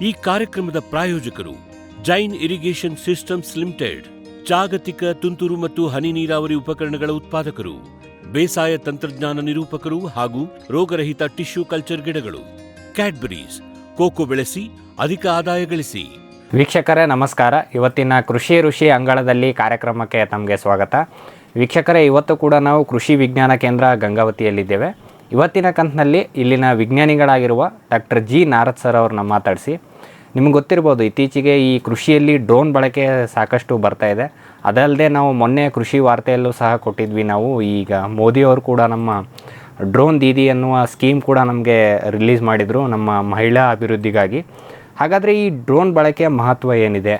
ಈ ಕಾರ್ಯಕ್ರಮದ ಪ್ರಾಯೋಜಕರು ಜೈನ್ ಇರಿಗೇಷನ್ ಸಿಸ್ಟಮ್ಸ್ ಲಿಮಿಟೆಡ್, ಜಾಗತಿಕ ತುಂತುರು ಮತ್ತು ಹನಿ ನೀರಾವರಿ ಉಪಕರಣಗಳ ಉತ್ಪಾದಕರು, ಬೇಸಾಯ ತಂತ್ರಜ್ಞಾನ ನಿರೂಪಕರು ಹಾಗೂ ರೋಗರಹಿತ ಟಿಶ್ಯೂ ಕಲ್ಚರ್ ಗಿಡಗಳು. ಕ್ಯಾಡ್ಬರೀಸ್, ಕೋಕೋ ಬೆಳೆಸಿ ಅಧಿಕ ಆದಾಯ ಗಳಿಸಿ. ವೀಕ್ಷಕರೇ ನಮಸ್ಕಾರ. ಇವತ್ತಿನ ಕೃಷಿ ಋಷಿ ಅಂಗಳದಲ್ಲಿ ಕಾರ್ಯಕ್ರಮಕ್ಕೆ ತಮಗೆ ಸ್ವಾಗತ. ವೀಕ್ಷಕರೇ, ಇವತ್ತು ಕೂಡ ನಾವು ಕೃಷಿ ವಿಜ್ಞಾನ ಕೇಂದ್ರ ಗಂಗಾವತಿಯಲ್ಲಿದ್ದೇವೆ. ಇವತ್ತಿನ ಕಂತಿನಲ್ಲಿ ಇಲ್ಲಿನ ವಿಜ್ಞಾನಿಗಳಾಗಿರುವ ಡಾಕ್ಟರ್ ಜಿ ನಾರದ್ ಸರ್ ಅವ್ರನ್ನ ಮಾತಾಡಿಸಿ, ನಿಮ್ಗೆ ಗೊತ್ತಿರ್ಬೋದು ಇತ್ತೀಚೆಗೆ ಈ ಕೃಷಿಯಲ್ಲಿ ಡ್ರೋನ್ ಬಳಕೆ ಸಾಕಷ್ಟು ಬರ್ತಾ ಇದೆ. ಅದಲ್ಲದೆ ನಾವು ಮೊನ್ನೆ ಕೃಷಿ ವಾರ್ತೆಯಲ್ಲೂ ಸಹ ಕೊಟ್ಟಿದ್ವಿ. ನಾವು ಈಗ ಮೋದಿಯವರು ಕೂಡ ನಮ್ಮ ಡ್ರೋನ್ ದೀದಿ ಅನ್ನುವ ಸ್ಕೀಮ್ ಕೂಡ ನಮಗೆ ರಿಲೀಸ್ ಮಾಡಿದರು ನಮ್ಮ ಮಹಿಳಾ ಅಭಿವೃದ್ಧಿಗಾಗಿ. ಹಾಗಾದರೆ ಈ ಡ್ರೋನ್ ಬಳಕೆಯ ಮಹತ್ವ ಏನಿದೆ,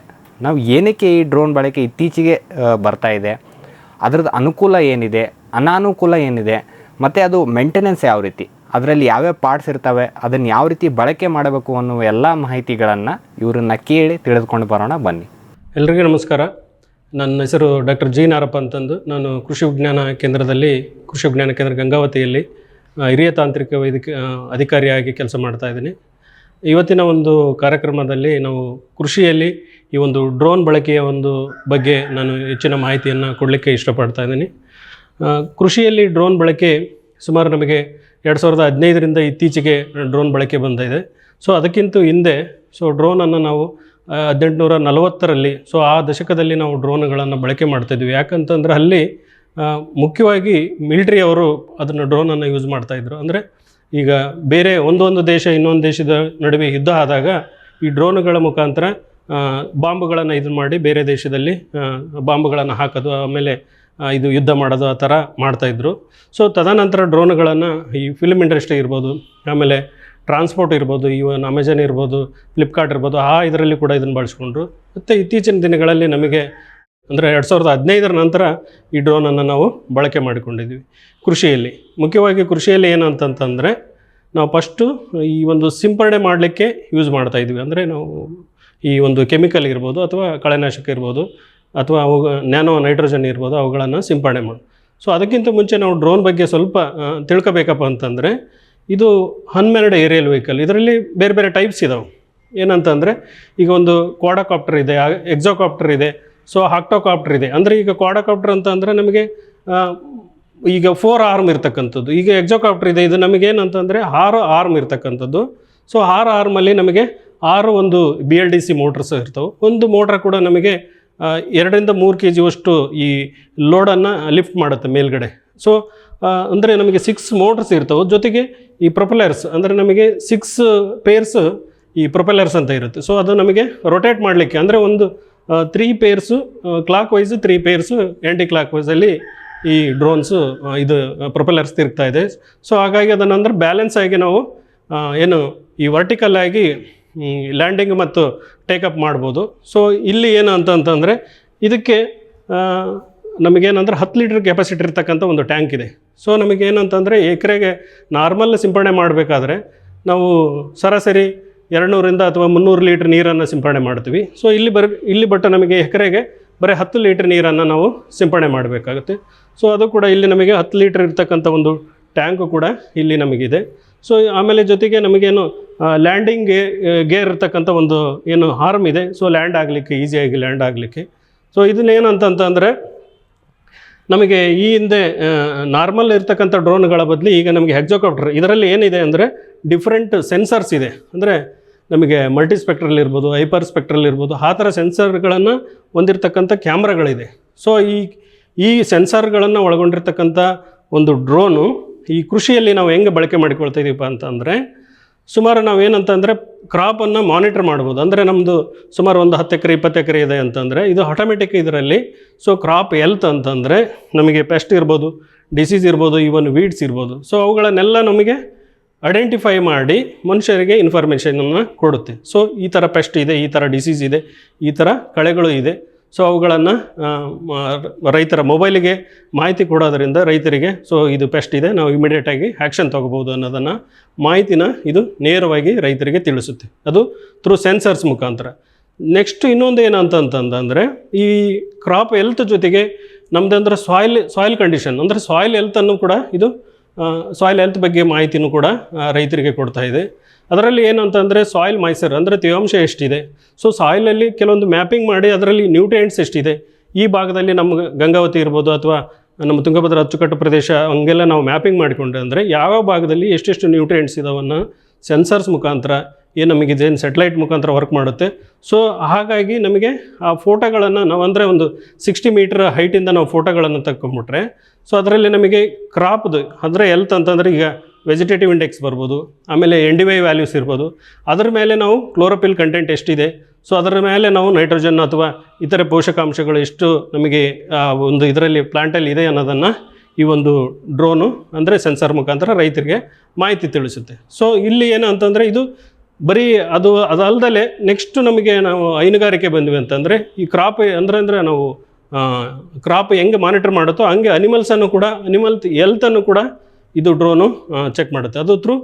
ನಾವು ಏನಕ್ಕೆ ಈ ಡ್ರೋನ್ ಬಳಕೆ ಇತ್ತೀಚೆಗೆ ಬರ್ತಾ ಇದೆ, ಅದರದ್ದು ಅನುಕೂಲ ಏನಿದೆ, ಅನಾನುಕೂಲ ಏನಿದೆ, ಮತ್ತು ಅದು ಮೇಂಟೆನೆನ್ಸ್ ಯಾವ ರೀತಿ, ಅದರಲ್ಲಿ ಯಾವ್ಯಾವ ಪಾರ್ಟ್ಸ್ ಇರ್ತವೆ, ಅದನ್ನು ಯಾವ ರೀತಿ ಬಳಕೆ ಮಾಡಬೇಕು ಅನ್ನುವ ಎಲ್ಲ ಮಾಹಿತಿಗಳನ್ನು ಇವರನ್ನು ಕೇಳಿ ತಿಳಿದುಕೊಂಡು ಬರೋಣ ಬನ್ನಿ. ಎಲ್ರಿಗೂ ನಮಸ್ಕಾರ. ನನ್ನ ಹೆಸರು ಡಾಕ್ಟರ್ ಜಿ ನಾರಪ್ಪ ಅಂತಂದು. ನಾನು ಕೃಷಿ ವಿಜ್ಞಾನ ಕೇಂದ್ರದಲ್ಲಿ, ಕೃಷಿ ವಿಜ್ಞಾನ ಕೇಂದ್ರ ಗಂಗಾವತಿಯಲ್ಲಿ ಹಿರಿಯ ತಾಂತ್ರಿಕ ಅಧಿಕಾರಿಯಾಗಿ ಕೆಲಸ ಮಾಡ್ತಾ ಇದ್ದೀನಿ. ಇವತ್ತಿನ ಒಂದು ಕಾರ್ಯಕ್ರಮದಲ್ಲಿ ನಾವು ಕೃಷಿಯಲ್ಲಿ ಈ ಒಂದು ಡ್ರೋನ್ ಬಳಕೆಯ ಒಂದು ಬಗ್ಗೆ ನಾನು ಹೆಚ್ಚಿನ ಮಾಹಿತಿಯನ್ನು ಕೊಡಲಿಕ್ಕೆ ಇಷ್ಟಪಡ್ತಾ ಇದ್ದೀನಿ. ಕೃಷಿಯಲ್ಲಿ ಡ್ರೋನ್ ಬಳಕೆ ಸುಮಾರು ನಮಗೆ 2015ರಿಂದ ಇತ್ತೀಚೆಗೆ ಡ್ರೋನ್ ಬಳಕೆ ಬಂದಿದೆ. ಸೊ ಅದಕ್ಕಿಂತ ಹಿಂದೆ ಡ್ರೋನನ್ನು ನಾವು 1840ರಲ್ಲಿ ಆ ದಶಕದಲ್ಲಿ ನಾವು ಡ್ರೋನ್ಗಳನ್ನು ಬಳಕೆ ಮಾಡ್ತಾಯಿದ್ವಿ. ಯಾಕಂತಂದರೆ ಅಲ್ಲಿ ಮುಖ್ಯವಾಗಿ ಮಿಲಿಟ್ರಿ ಅವರು ಅದನ್ನು ಡ್ರೋನನ್ನು ಯೂಸ್ ಮಾಡ್ತಾಯಿದ್ರು. ಅಂದರೆ ಈಗ ಬೇರೆ ಒಂದೊಂದು ದೇಶ ಇನ್ನೊಂದು ದೇಶದ ನಡುವೆ ಯುದ್ಧ ಆದಾಗ ಈ ಡ್ರೋನುಗಳ ಮುಖಾಂತರ ಬಾಂಬುಗಳನ್ನು ಇದು ಮಾಡಿ ಬೇರೆ ದೇಶದಲ್ಲಿ ಬಾಂಬುಗಳನ್ನು ಹಾಕೋದು, ಆಮೇಲೆ ಇದು ಯುದ್ಧ ಮಾಡೋದು, ಆ ಥರ ಮಾಡ್ತಾಯಿದ್ರು. ತದನಂತರ ಡ್ರೋನುಗಳನ್ನು ಈ ಫಿಲ್ಮ್ ಇಂಡಸ್ಟ್ರಿ ಇರ್ಬೋದು, ಆಮೇಲೆ ಟ್ರಾನ್ಸ್ಪೋರ್ಟ್ ಇರ್ಬೋದು, ಇವನ್ ಅಮೆಜಾನ್ ಇರ್ಬೋದು, ಫ್ಲಿಪ್ಕಾರ್ಟ್ ಇರ್ಬೋದು, ಇದರಲ್ಲಿ ಕೂಡ ಇದನ್ನು ಬಳಸ್ಕೊಂಡ್ರು. ಮತ್ತು ಇತ್ತೀಚಿನ ದಿನಗಳಲ್ಲಿ ನಮಗೆ ಅಂದರೆ 2015ರ ನಂತರ ಈ ಡ್ರೋನನ್ನು ನಾವು ಬಳಕೆ ಮಾಡಿಕೊಂಡಿದ್ವಿ. ಕೃಷಿಯಲ್ಲಿ ಮುಖ್ಯವಾಗಿ ಕೃಷಿಯಲ್ಲಿ ಏನಂತಂತಂದರೆ ನಾವು ಫಸ್ಟು ಈ ಒಂದು ಸಿಂಪರಣೆ ಮಾಡಲಿಕ್ಕೆ ಯೂಸ್ ಮಾಡ್ತಾಯಿದ್ವಿ. ಅಂದರೆ ನಾವು ಈ ಒಂದು ಕೆಮಿಕಲ್ ಇರ್ಬೋದು ಅಥವಾ ಕಳೆನಾಶಕ ಇರ್ಬೋದು ಅಥವಾ ಅವು ನ್ಯಾನೋ ನೈಟ್ರೋಜನ್ ಇರ್ಬೋದು, ಅವುಗಳನ್ನು ಸಿಂಪರಣೆ ಮಾಡಿ. ಅದಕ್ಕಿಂತ ಮುಂಚೆ ನಾವು ಡ್ರೋನ್ ಬಗ್ಗೆ ಸ್ವಲ್ಪ ತಿಳ್ಕೊಬೇಕಪ್ಪ ಅಂತಂದರೆ, ಇದು ಅನ್ಮ್ಯಾನ್ಡ್ ಏರಿಯಲ್ ವೆಹಿಕಲ್. ಇದರಲ್ಲಿ ಬೇರೆ ಬೇರೆ ಟೈಪ್ಸ್ ಇದಾವೆ. ಏನಂತಂದರೆ ಈಗ ಒಂದು ಕ್ವಾಡಕಾಪ್ಟರ್ ಇದೆ, ಎಕ್ಸೋಕಾಪ್ಟರ್ ಇದೆ, ಹಾಕ್ಟೋಕಾಪ್ಟರ್ ಇದೆ. ಅಂದರೆ ಈಗ ಕ್ವಾಡಕಾಪ್ಟರ್ ಅಂತಂದರೆ ನಮಗೆ ಈಗ 4 ಆರ್ಮ್ ಇರ್ತಕ್ಕಂಥದ್ದು. ಈಗ ಎಕ್ಸೋಕಾಪ್ಟರ್ ಇದೆ, ಇದು ನಮಗೇನಂತಂದರೆ 6 ಆರ್ಮ್ ಇರ್ತಕ್ಕಂಥದ್ದು. 6 ಆರ್ಮಲ್ಲಿ ನಮಗೆ 6 ಒಂದು BLDC ಮೋಟ್ರಸ್ ಇರ್ತವೆ. ಒಂದು ಮೋಟ್ರ್ ಕೂಡ ನಮಗೆ 2ರಿಂದ 3 kg ಈ ಲೋಡನ್ನು ಲಿಫ್ಟ್ ಮಾಡುತ್ತೆ ಮೇಲ್ಗಡೆ. ಅಂದರೆ ನಮಗೆ 6 ಮೋಟ್ರಸ್ ಇರ್ತವೆ. ಜೊತೆಗೆ ಈ ಪ್ರೊಪೆಲ್ಲರ್ಸ್ ಅಂದರೆ ನಮಗೆ 6 ಪೇರ್ಸ್ ಈ ಪ್ರೊಪೆಲ್ಲರ್ಸ್ ಅಂತ ಇರುತ್ತೆ. ಅದು ನಮಗೆ ರೊಟೇಟ್ ಮಾಡಲಿಕ್ಕೆ, ಅಂದರೆ ಒಂದು 3 ಪೇರ್ಸು ಕ್ಲಾಕ್ ವೈಸು, 3 ಪೇರ್ಸು ಆ್ಯಂಟಿ ಕ್ಲಾಕ್ ವೈಸಲ್ಲಿ ಈ ಡ್ರೋನ್ಸು ಇದು ಪ್ರೊಪೆಲ್ಲರ್ಸ್ ತಿರುಗ್ತಾ ಇದೆ. ಹಾಗಾಗಿ ಅದನ್ನು ಅಂದರೆ ಬ್ಯಾಲೆನ್ಸ್ ಆಗಿ ನಾವು ಏನು ಈ ವರ್ಟಿಕಲ್ ಆಗಿ ಲ್ಯಾಂಡಿಂಗ್ ಮತ್ತು ಟೇಕಪ್ ಮಾಡ್ಬೋದು. ಇಲ್ಲಿ ಏನು ಅಂತಂದರೆ ಇದಕ್ಕೆ ನಮಗೇನಂದ್ರೆ 10 ಲೀಟ್ರ್ ಕೆಪಾಸಿಟಿ ಇರ್ತಕ್ಕಂಥ ಒಂದು ಟ್ಯಾಂಕ್ ಇದೆ. ನಮಗೇನಂತಂದರೆ ಎಕರೆಗೆ ನಾರ್ಮಲ್ ಸಿಂಪರಣೆ ಮಾಡಬೇಕಾದ್ರೆ ನಾವು ಸರಾಸರಿ 200ರಿಂದ ಅಥವಾ 300 ಲೀಟ್ರ್ ನೀರನ್ನು ಸಿಂಪರಣೆ ಮಾಡ್ತೀವಿ. ಇಲ್ಲಿ ಬಟ್ ನಮಗೆ ಎಕರೆಗೆ ಬರೀ 10 ಲೀಟ್ರ್ ನೀರನ್ನು ನಾವು ಸಿಂಪರಣೆ ಮಾಡಬೇಕಾಗುತ್ತೆ. ಅದು ಕೂಡ ಇಲ್ಲಿ ನಮಗೆ 10 ಲೀಟ್ರ್ ಇರ್ತಕ್ಕಂಥ ಒಂದು ಟ್ಯಾಂಕು ಕೂಡ ಇಲ್ಲಿ ನಮಗಿದೆ. ಆಮೇಲೆ ಜೊತೆಗೆ ನಮಗೇನು ಲ್ಯಾಂಡಿಂಗ್ ಗೇರ್ ಇರ್ತಕ್ಕಂಥ ಒಂದು ಏನು ಹಾರ್ಮ್ ಇದೆ, ಲ್ಯಾಂಡ್ ಆಗಲಿಕ್ಕೆ, ಈಸಿಯಾಗಿ ಲ್ಯಾಂಡ್ ಆಗಲಿಕ್ಕೆ. ಇದನ್ನೇನಂತಂದರೆ ನಮಗೆ ಈ ಹಿಂದೆ ನಾರ್ಮಲ್ ಇರ್ತಕ್ಕಂಥ ಡ್ರೋನ್ಗಳ ಬದಲು ಈಗ ನಮಗೆ ಎಕ್ಸೋಕಾಪ್ಟರ್, ಇದರಲ್ಲಿ ಏನಿದೆ ಅಂದರೆ ಡಿಫ್ರೆಂಟ್ ಸೆನ್ಸರ್ಸ್ ಇದೆ. ಅಂದರೆ ನಮಗೆ ಮಲ್ಟಿಸ್ಪೆಕ್ಟ್ರಲ್ ಇರ್ಬೋದು, ಹೈಪರ್ ಸ್ಪೆಕ್ಟ್ರಲ್ ಇರ್ಬೋದು, ಆ ಥರ ಸೆನ್ಸರ್ಗಳನ್ನು ಹೊಂದಿರತಕ್ಕಂಥ ಕ್ಯಾಮ್ರಾಗಳಿದೆ. ಈ ಸೆನ್ಸರ್ಗಳನ್ನು ಒಳಗೊಂಡಿರ್ತಕ್ಕಂಥ ಒಂದು ಡ್ರೋನು ಈ ಕೃಷಿಯಲ್ಲಿ ನಾವು ಹೆಂಗೆ ಬಳಕೆ ಮಾಡಿಕೊಳ್ತಾ ಇದ್ದೀವಪ್ಪ ಅಂತಂದರೆ, ಸುಮಾರು ನಾವೇನಂತಂದರೆ ಕ್ರಾಪನ್ನು ಮಾನಿಟರ್ ಮಾಡ್ಬೋದು. ಅಂದರೆ ನಮ್ಮದು ಸುಮಾರು ಒಂದು 10 ಎಕರೆ 20 ಎಕರೆ ಇದೆ ಅಂತಂದರೆ ಇದು ಆಟೋಮೆಟಿಕ್ ಇದರಲ್ಲಿ. ಕ್ರಾಪ್ ಹೆಲ್ತ್ ಅಂತಂದರೆ ನಮಗೆ ಪೆಸ್ಟ್ ಇರ್ಬೋದು, ಡಿಸೀಸ್ ಇರ್ಬೋದು, ಈವನ್ ವೀಡ್ಸ್ ಇರ್ಬೋದು. ಅವುಗಳನ್ನೆಲ್ಲ ನಮಗೆ ಐಡೆಂಟಿಫೈ ಮಾಡಿ ಮನುಷ್ಯರಿಗೆ ಇನ್ಫಾರ್ಮೇಷನನ್ನು ಕೊಡುತ್ತೆ. ಈ ಥರ ಪೆಸ್ಟ್ ಇದೆ, ಈ ಥರ ಡಿಸೀಸ್ ಇದೆ, ಈ ಥರ ಕಳೆಗಳು ಇದೆ. ಅವುಗಳನ್ನು ರೈತರ ಮೊಬೈಲಿಗೆ ಮಾಹಿತಿ ಕೊಡೋದರಿಂದ ರೈತರಿಗೆ ಇದು ಪೆಸ್ಟ್ ಇದೆ, ನಾವು ಇಮಿಡಿಯೇಟಾಗಿ ಆ್ಯಕ್ಷನ್ ತೊಗೋಬೋದು ಅನ್ನೋದನ್ನು ಮಾಹಿತಿನ ಇದು ನೇರವಾಗಿ ರೈತರಿಗೆ ತಿಳಿಸುತ್ತೆ. ಅದು ಥ್ರೂ ಸೆನ್ಸರ್ಸ್ ಮುಖಾಂತರ. ನೆಕ್ಸ್ಟ್ ಇನ್ನೊಂದು ಏನಂತಂದರೆ ಈ ಕ್ರಾಪ್ ಹೆಲ್ತ್ ಜೊತೆಗೆ ನಮ್ಮದಂದ್ರೆ ಸಾಯಿಲ್ ಕಂಡೀಷನ್, ಅಂದರೆ ಸಾಯಿಲ್ ಹೆಲ್ತನ್ನು ಕೂಡ ಇದು ಸಾಯಿಲ್ ಹೆಲ್ತ್ ಬಗ್ಗೆ ಮಾಹಿತಿನೂ ಕೂಡ ರೈತರಿಗೆ ಕೊಡ್ತಾ ಇದೆ. ಅದರಲ್ಲಿ ಏನು ಅಂತಂದರೆ ಸಾಯಿಲ್ ಮಾಯ್ಚರ್ ಅಂದರೆ ತೇವಾಂಶ ಎಷ್ಟಿದೆ, ಸೊ ಸಾಯಿಲಲ್ಲಿ ಕೆಲವೊಂದು ಮ್ಯಾಪಿಂಗ್ ಮಾಡಿ ಅದರಲ್ಲಿ ನ್ಯೂಟ್ರಿಯೆಂಟ್ಸ್ ಎಷ್ಟಿದೆ, ಈ ಭಾಗದಲ್ಲಿ ನಮ್ಮ ಗಂಗಾವತಿ ಇರ್ಬೋದು ಅಥವಾ ನಮ್ಮ ತುಂಗಭದ್ರಾ ಅಚ್ಚುಕಟ್ಟು ಪ್ರದೇಶ ಹಂಗೆಲ್ಲ ನಾವು ಮ್ಯಾಪಿಂಗ್ ಮಾಡಿಕೊಂಡ್ರೆ ಅಂದರೆ ಯಾವ ಭಾಗದಲ್ಲಿ ಎಷ್ಟೆಷ್ಟು ನ್ಯೂಟ್ರಿಯೆಂಟ್ಸ್ ಇದಾವನ್ನ ಸೆನ್ಸರ್ಸ್ ಮುಖಾಂತರ ಏನು ನಮಗಿದೆ ಸ್ಯಾಟಲೈಟ್ ಮುಖಾಂತರ ವರ್ಕ್ ಮಾಡುತ್ತೆ. ಸೊ ಹಾಗಾಗಿ ನಮಗೆ ಆ ಫೋಟೋಗಳನ್ನು ನಾವು ಅಂದರೆ ಒಂದು 60 ಮೀಟರ್ ಹೈಟಿಂದ ನಾವು ಫೋಟೋಗಳನ್ನು ತಗೊಂಬಿಟ್ರೆ ಸೊ ಅದರಲ್ಲಿ ನಮಗೆ ಕ್ರಾಪ್ದು ಅಂದರೆ ಹೆಲ್ತ್ ಅಂತಂದರೆ ಈಗ ವೆಜಿಟೇಟಿವ್ ಇಂಡೆಕ್ಸ್ ಬರ್ಬೋದು, ಆಮೇಲೆ NDVI ವ್ಯಾಲ್ಯೂಸ್ ಇರ್ಬೋದು, ಅದರ ಮೇಲೆ ನಾವು ಕ್ಲೋರೋಫಿಲ್ ಕಂಟೆಂಟ್ ಎಷ್ಟಿದೆ, ಸೊ ಅದರ ಮೇಲೆ ನಾವು ನೈಟ್ರೋಜನ್ ಅಥವಾ ಇತರೆ ಪೋಷಕಾಂಶಗಳು ಎಷ್ಟು ನಮಗೆ ಒಂದು ಇದರಲ್ಲಿ ಪ್ಲಾಂಟಲ್ಲಿ ಇದೆ ಅನ್ನೋದನ್ನು ಈ ಒಂದು ಡ್ರೋನು ಅಂದರೆ ಸೆನ್ಸರ್ ಮುಖಾಂತರ ರೈತರಿಗೆ ಮಾಹಿತಿ ತಿಳಿಸುತ್ತೆ. ಸೊ ಇಲ್ಲಿ ಏನು ಅಂತಂದರೆ ಇದು ಬರೀ ಅದಲ್ಲದೆ ನೆಕ್ಸ್ಟ್ ನಮಗೆ ನಾವು ಹೈನುಗಾರಿಕೆ ಬಂದ್ವಿ ಅಂತಂದರೆ ಈ ಕ್ರಾಪ್ ಅಂದರೆ ನಾವು ಕ್ರಾಪ್ ಹೆಂಗೆ ಮಾನಿಟರ್ ಮಾಡುತ್ತೋ ಹಂಗೆ ಅನಿಮಲ್ಸನ್ನು ಕೂಡ ಅನಿಮಲ್ ಹೆಲ್ತನ್ನು ಕೂಡ ಇದು ಡ್ರೋನು ಚೆಕ್ ಮಾಡುತ್ತೆ, ಅದು ಥ್ರೂ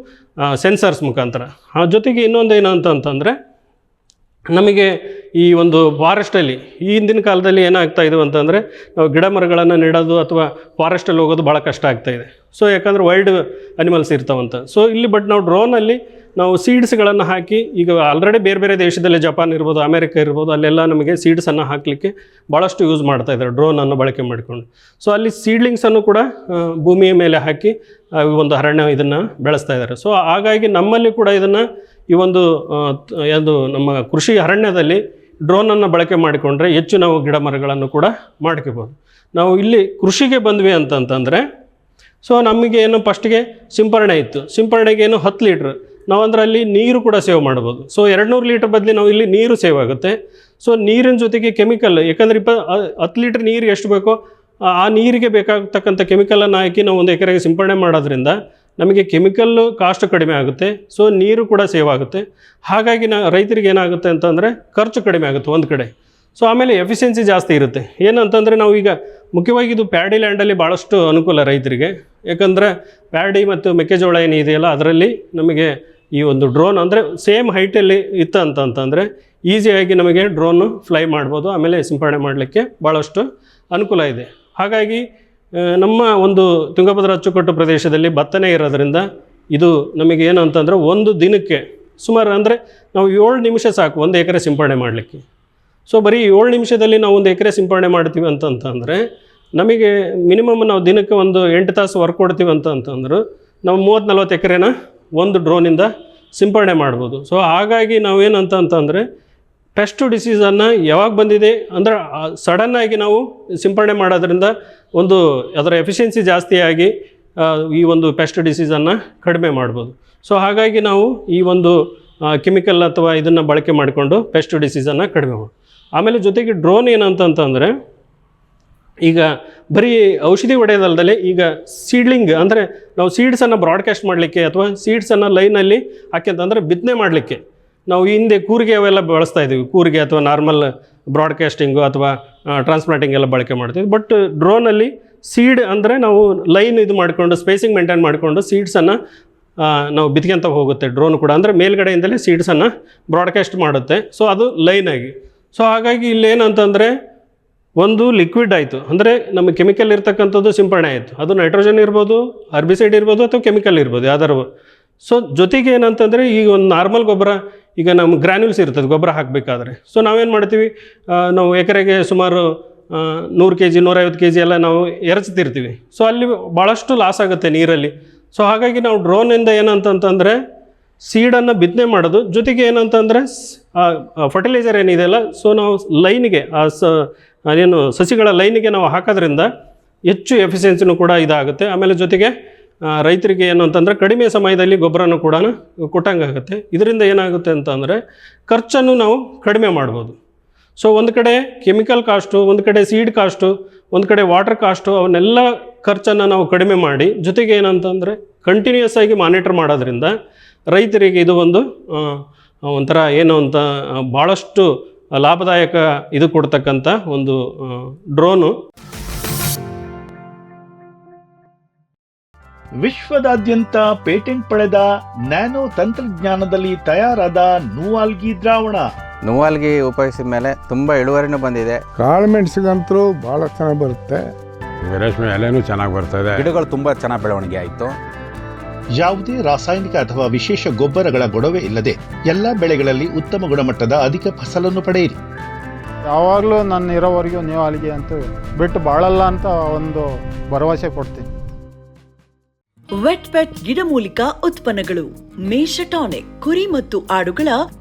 ಸೆನ್ಸರ್ಸ್ ಮುಖಾಂತರ. ಆ ಜೊತೆಗೆ ಇನ್ನೊಂದು ಏನು ಅಂತಂದರೆ ನಮಗೆ ಈ ಒಂದು ಫಾರೆಸ್ಟಲ್ಲಿ ಈ ಹಿಂದಿನ ಕಾಲದಲ್ಲಿ ಏನಾಗ್ತಾ ಇದೆ ಅಂತಂದರೆ ನಾವು ಗಿಡ ಮರಗಳನ್ನು ನೆಡೋದು ಅಥವಾ ಫಾರೆಸ್ಟಲ್ಲಿ ಹೋಗೋದು ಭಾಳ ಕಷ್ಟ ಆಗ್ತಾಯಿದೆ. ಸೊ ಯಾಕಂದರೆ ವೈಲ್ಡ್ ಅನಿಮಲ್ಸ್ ಇರ್ತಾವಂತ. ಸೊ ಇಲ್ಲಿ ಬಟ್ ನಾವು ಡ್ರೋನಲ್ಲಿ ನಾವು ಸೀಡ್ಸ್ಗಳನ್ನು ಹಾಕಿ ಈಗ ಆಲ್ರೆಡಿ ಬೇರೆ ಬೇರೆ ದೇಶದಲ್ಲಿ ಜಪಾನ್ ಇರ್ಬೋದು, ಅಮೇರಿಕ ಇರ್ಬೋದು, ಅಲ್ಲೆಲ್ಲ ನಮಗೆ ಸೀಡ್ಸನ್ನು ಹಾಕಲಿಕ್ಕೆ ಭಾಳಷ್ಟು ಯೂಸ್ ಮಾಡ್ತಾಯಿದ್ದಾರೆ ಡ್ರೋನನ್ನು ಬಳಕೆ ಮಾಡಿಕೊಂಡು. ಸೊ ಅಲ್ಲಿ ಸೀಡ್ಲಿಂಗ್ಸನ್ನು ಕೂಡ ಭೂಮಿಯ ಮೇಲೆ ಹಾಕಿ ಒಂದು ಅರಣ್ಯ ಇದನ್ನು ಬೆಳೆಸ್ತಾ ಇದ್ದಾರೆ. ಸೊ ಹಾಗಾಗಿ ನಮ್ಮಲ್ಲಿ ಕೂಡ ಇದನ್ನು ಈ ಒಂದು ಯಾವುದು ನಮ್ಮ ಕೃಷಿ ಅರಣ್ಯದಲ್ಲಿ ಡ್ರೋನನ್ನು ಬಳಕೆ ಮಾಡಿಕೊಂಡ್ರೆ ಹೆಚ್ಚು ನಾವು ಗಿಡ ಮರಗಳನ್ನು ಕೂಡ ಮಾಡ್ಕೋಬೋದು. ನಾವು ಇಲ್ಲಿ ಕೃಷಿಗೆ ಬಂದ್ವಿ ಅಂತಂತಂದರೆ ಸೊ ನಮಗೆ ಏನು ಫಸ್ಟಿಗೆ ಸಿಂಪರಣೆ ಇತ್ತು, ಸಿಂಪರಣೆಗೆ ಏನು 10 ಲೀಟ್ರ್ ನಾವು ಅಂದರೆ ಅಲ್ಲಿ ನೀರು ಕೂಡ ಸೇವ್ ಮಾಡ್ಬೋದು. ಸೊ 200 ಲೀಟ್ರ್ ಬದಲಿ ನಾವು ಇಲ್ಲಿ ನೀರು ಸೇವ್ ಆಗುತ್ತೆ. ಸೊ ನೀರಿನ ಜೊತೆಗೆ ಕೆಮಿಕಲ್, ಯಾಕಂದರೆ 10 ಲೀಟ್ರ್ ನೀರು ಎಷ್ಟು ಬೇಕೋ ಆ ನೀರಿಗೆ ಬೇಕಾಗತಕ್ಕಂಥ ಕೆಮಿಕಲನ್ನು ಹಾಕಿ ನಾವು 1 ಎಕರೆಗೆ ಸಿಂಪರಣೆ ಮಾಡೋದ್ರಿಂದ ನಮಗೆ ಕೆಮಿಕಲ್ಲು ಕಾಸ್ಟ್ ಕಡಿಮೆ ಆಗುತ್ತೆ, ಸೊ ನೀರು ಕೂಡ ಸೇವ್ ಆಗುತ್ತೆ. ಹಾಗಾಗಿ ರೈತರಿಗೆ ಏನಾಗುತ್ತೆ ಅಂತಂದರೆ ಖರ್ಚು ಕಡಿಮೆ ಆಗುತ್ತೆ ಒಂದು ಕಡೆ. ಸೊ ಆಮೇಲೆ ಎಫಿಷಿಯನ್ಸಿ ಜಾಸ್ತಿ ಇರುತ್ತೆ. ಏನಂತಂದರೆ ನಾವು ಈಗ ಮುಖ್ಯವಾಗಿ ಇದು ಪ್ಯಾಡಿ ಲ್ಯಾಂಡಲ್ಲಿ ಭಾಳಷ್ಟು ಅನುಕೂಲ ರೈತರಿಗೆ, ಯಾಕಂದರೆ ಪ್ಯಾಡಿ ಮತ್ತು ಮೆಕ್ಕೆಜೋಳ ಏನಿದೆಯಲ್ಲ ಅದರಲ್ಲಿ ನಮಗೆ ಈ ಒಂದು ಡ್ರೋನ್ ಅಂದರೆ ಸೇಮ್ ಹೈಟಲ್ಲಿ ಇತ್ತು ಅಂತಂತಂದರೆ ಈಸಿಯಾಗಿ ನಮಗೆ ಡ್ರೋನು ಫ್ಲೈ ಮಾಡ್ಬೋದು, ಆಮೇಲೆ ಸಿಂಪರಣೆ ಮಾಡಲಿಕ್ಕೆ ಭಾಳಷ್ಟು ಅನುಕೂಲ ಇದೆ. ಹಾಗಾಗಿ ನಮ್ಮ ಒಂದು ತುಂಗಭದ್ರಾ ಅಚ್ಚುಕಟ್ಟು ಪ್ರದೇಶದಲ್ಲಿ ಭತ್ತನೇ ಇರೋದ್ರಿಂದ ಇದು ನಮಗೆ ಏನು ಅಂತಂದರೆ ಒಂದು ದಿನಕ್ಕೆ ಸುಮಾರು ಅಂದರೆ ನಾವು 7 ನಿಮಿಷ ಸಾಕು 1 ಎಕರೆ ಸಿಂಪರಣೆ ಮಾಡಲಿಕ್ಕೆ. ಸೊ ಬರೀ 7 ನಿಮಿಷದಲ್ಲಿ ನಾವು 1 ಎಕರೆ ಸಿಂಪರಣೆ ಮಾಡ್ತೀವಿ ಅಂತಂದರೆ ನಮಗೆ ಮಿನಿಮಮ್ ನಾವು ದಿನಕ್ಕೆ ಒಂದು 8 ತಾಸು ವರ್ಕ್ ಕೊಡ್ತೀವಿ ಅಂತಂದ್ರೆ ನಾವು 30-40 ಎಕರೆನ ಒಂದು ಡ್ರೋನಿಂದ ಸಿಂಪರಣೆ ಮಾಡ್ಬೋದು. ಸೊ ಹಾಗಾಗಿ ನಾವೇನಂತಂದರೆ ಪೆಸ್ಟ್ ಡಿಸೀಸನ್ನು ಯಾವಾಗ ಬಂದಿದೆ ಅಂದರೆ ಸಡನ್ನಾಗಿ ನಾವು ಸಿಂಪರಣೆ ಮಾಡೋದ್ರಿಂದ ಒಂದು ಅದರ ಎಫಿಷಿಯನ್ಸಿ ಜಾಸ್ತಿಯಾಗಿ ಈ ಒಂದು ಪೆಸ್ಟ್ ಡಿಸೀಸನ್ನು ಕಡಿಮೆ ಮಾಡ್ಬೋದು. ಸೊ ಹಾಗಾಗಿ ನಾವು ಈ ಒಂದು ಕೆಮಿಕಲ್ ಅಥವಾ ಇದನ್ನು ಬಳಕೆ ಮಾಡಿಕೊಂಡು ಪೆಸ್ಟ್ ಡಿಸೀಸನ್ನು ಕಡಿಮೆ ಮಾಡ್ಬೋದು. ಆಮೇಲೆ ಜೊತೆಗೆ ಡ್ರೋನ್ ಏನಂತಂದರೆ ಈಗ ಬರೀ ಔಷಧಿ ಹೊಡೆಯೋದಲ್ದಲೆ ಈಗ ಸೀಡ್ಲಿಂಗ್ ಅಂದರೆ ನಾವು ಸೀಡ್ಸನ್ನು ಬ್ರಾಡ್ಕಾಸ್ಟ್ ಮಾಡಲಿಕ್ಕೆ ಅಥವಾ ಸೀಡ್ಸನ್ನು ಲೈನಲ್ಲಿ ಹಾಕ್ಯಂತಂದರೆ ಬಿತ್ತನೆ ಮಾಡಲಿಕ್ಕೆ ನಾವು ಹಿಂದೆ ಕೂರಿಗೆ ಅವೆಲ್ಲ ಬಳಸ್ತಾ ಇದ್ದೀವಿ, ಕೂರಿಗೆ ಅಥವಾ ನಾರ್ಮಲ್ ಬ್ರಾಡ್ಕಾಸ್ಟಿಂಗು ಅಥವಾ ಟ್ರಾನ್ಸ್ಪ್ಲಾಂಟಿಂಗ್ ಎಲ್ಲ ಬಳಕೆ ಮಾಡ್ತೀವಿ. ಬಟ್ ಡ್ರೋನಲ್ಲಿ ಸೀಡ್ ಅಂದರೆ ನಾವು ಲೈನ್ ಇದು ಮಾಡಿಕೊಂಡು ಸ್ಪೇಸಿಂಗ್ ಮೇಂಟೈನ್ ಮಾಡಿಕೊಂಡು ಸೀಡ್ಸನ್ನು ನಾವು ಬಿತ್ಕೊಂತ ಹೋಗುತ್ತೆ ಡ್ರೋನ್ ಕೂಡ, ಅಂದರೆ ಮೇಲ್ಗಡೆಯಿಂದಲೇ ಸೀಡ್ಸನ್ನು ಬ್ರಾಡ್ಕಾಸ್ಟ್ ಮಾಡುತ್ತೆ. ಸೊ ಅದು ಲೈನಾಗಿ. ಸೊ ಹಾಗಾಗಿ ಇಲ್ಲೇನಂತಂದರೆ ಒಂದು ಲಿಕ್ವಿಡ್ ಆಯಿತು ಅಂದರೆ ನಮಗೆ ಕೆಮಿಕಲ್ ಇರ್ತಕ್ಕಂಥದ್ದು ಸಿಂಪರಣೆ ಆಯಿತು, ಅದು ನೈಟ್ರೋಜನ್ ಇರ್ಬೋದು, ಹರ್ಬಿಸೈಡ್ ಇರ್ಬೋದು ಅಥವಾ ಕೆಮಿಕಲ್ ಇರ್ಬೋದು ಯಾವ್ದಾರು. ಸೊ ಜೊತೆಗೆ ಏನಂತಂದರೆ ಈಗ ಒಂದು ನಾರ್ಮಲ್ ಗೊಬ್ಬರ ಈಗ ನಮ್ಮ ಗ್ರ್ಯಾನ್ಯೂಲ್ಸ್ ಇರ್ತದೆ ಗೊಬ್ಬರ ಹಾಕಬೇಕಾದ್ರೆ. ಸೊ ನಾವೇನು ಮಾಡ್ತೀವಿ, ನಾವು ಎಕರೆಗೆ ಸುಮಾರು 100 kg 150 kg ಎಲ್ಲ ನಾವು ಎರಚ್ತಿರ್ತೀವಿ. ಸೊ ಅಲ್ಲಿ ಭಾಳಷ್ಟು ಲಾಸ್ ಆಗುತ್ತೆ ನೀರಲ್ಲಿ. ಸೊ ಹಾಗಾಗಿ ನಾವು ಡ್ರೋನಿಂದ ಏನಂತಂದರೆ ಸೀಡನ್ನು ಬಿತ್ತನೆ ಮಾಡೋದು, ಜೊತೆಗೆ ಏನಂತಂದರೆ ಫರ್ಟಿಲೈಸರ್ ಏನಿದೆಯಲ್ಲ ಸೊ ನಾವು ಲೈನಿಗೆ ಏನು ಸಸಿಗಳ ಲೈನಿಗೆ ನಾವು ಹಾಕೋದ್ರಿಂದ ಹೆಚ್ಚು ಎಫಿಷಿಯನ್ಸಿನೂ ಕೂಡ ಇದಾಗುತ್ತೆ. ಆಮೇಲೆ ಜೊತೆಗೆ ರೈತರಿಗೆ ಏನು ಅಂತಂದರೆ ಕಡಿಮೆ ಸಮಯದಲ್ಲಿ ಗೊಬ್ಬರನೂ ಕೂಡ ಕೊಟ್ಟಂಗಾಗುತ್ತೆ. ಇದರಿಂದ ಏನಾಗುತ್ತೆ ಅಂತಂದರೆ ಖರ್ಚನ್ನು ನಾವು ಕಡಿಮೆ ಮಾಡ್ಬೋದು. ಸೊ ಒಂದು ಕಡೆ ಕೆಮಿಕಲ್ ಕಾಸ್ಟು, ಒಂದು ಕಡೆ ಸೀಡ್ ಕಾಸ್ಟು, ಒಂದು ಕಡೆ ವಾಟರ್ ಕಾಸ್ಟು, ಅವನ್ನೆಲ್ಲ ಖರ್ಚನ್ನು ನಾವು ಕಡಿಮೆ ಮಾಡಿ ಜೊತೆಗೆ ಏನಂತಂದರೆ ಕಂಟಿನ್ಯೂಸ್ ಆಗಿ ಮಾನಿಟರ್ ಮಾಡೋದ್ರಿಂದ ರೈತರಿಗೆ ಇದು ಒಂದು ಒಂಥರ ಏನು ಅಂತ ಭಾಳಷ್ಟು ಲಾಭದಾಯಕ ಇದು ಕೊಡ್ತಕ್ಕಂಥ ಒಂದು ಡ್ರೋನು. ವಿಶ್ವದಾದ್ಯಂತ ಪೇಟೆಂಟ್ ಪಡೆದ ನ್ಯಾನೋ ತಂತ್ರಜ್ಞಾನದಲ್ಲಿ ತಯಾರಾದ ನೂವಾಲ್ಗಿ ದ್ರಾವಣ. ನೂವಾಲ್ಗಿ ಉಪಯೋಗಿಸಿದ ಮೇಲೆ ತುಂಬ ಇಳುವರಿನೂ ಬಂದಿದೆ. ಕಾಳುಮೆಣಸಿಗಂತೂ ಭಾಳ ಚೆನ್ನಾಗಿ ಬರುತ್ತೆ, ರೇಷ್ಮೆ ಎಲೆನೂ ಚೆನ್ನಾಗಿ ಬರ್ತದೆ, ಗಿಡಗಳು ತುಂಬ ಚೆನ್ನಾಗಿ ಬೆಳವಣಿಗೆ ಆಯಿತು. ಯಾವುದೇ ರಾಸಾಯನಿಕ ಅಥವಾ ವಿಶೇಷ ಗೊಬ್ಬರಗಳ ಗೊಡವೆ ಇಲ್ಲದೆ ಎಲ್ಲ ಬೆಳೆಗಳಲ್ಲಿ ಉತ್ತಮ ಗುಣಮಟ್ಟದ ಅಧಿಕ ಫಸಲನ್ನು ಪಡೆಯಿರಿ. ಯಾವಾಗಲೂ ನನ್ನ ಇರೋವರೆಗೂ ನೀವು ಅಲ್ಲಿಗೆ ಅಂತ ಬಿಟ್ಟು ಬಾಳಲ್ಲ ಅಂತ ಒಂದು ಭರವಸೆ ಕೊಡ್ತೀನಿ. ವೆಟ್ ಗಿಡಮೂಲಿಕಾ ಉತ್ಪನ್ನಗಳು. ಮೇಷ ಟಾನಿಕ್, ಕುರಿ ಮತ್ತು ಆಡುಗಳ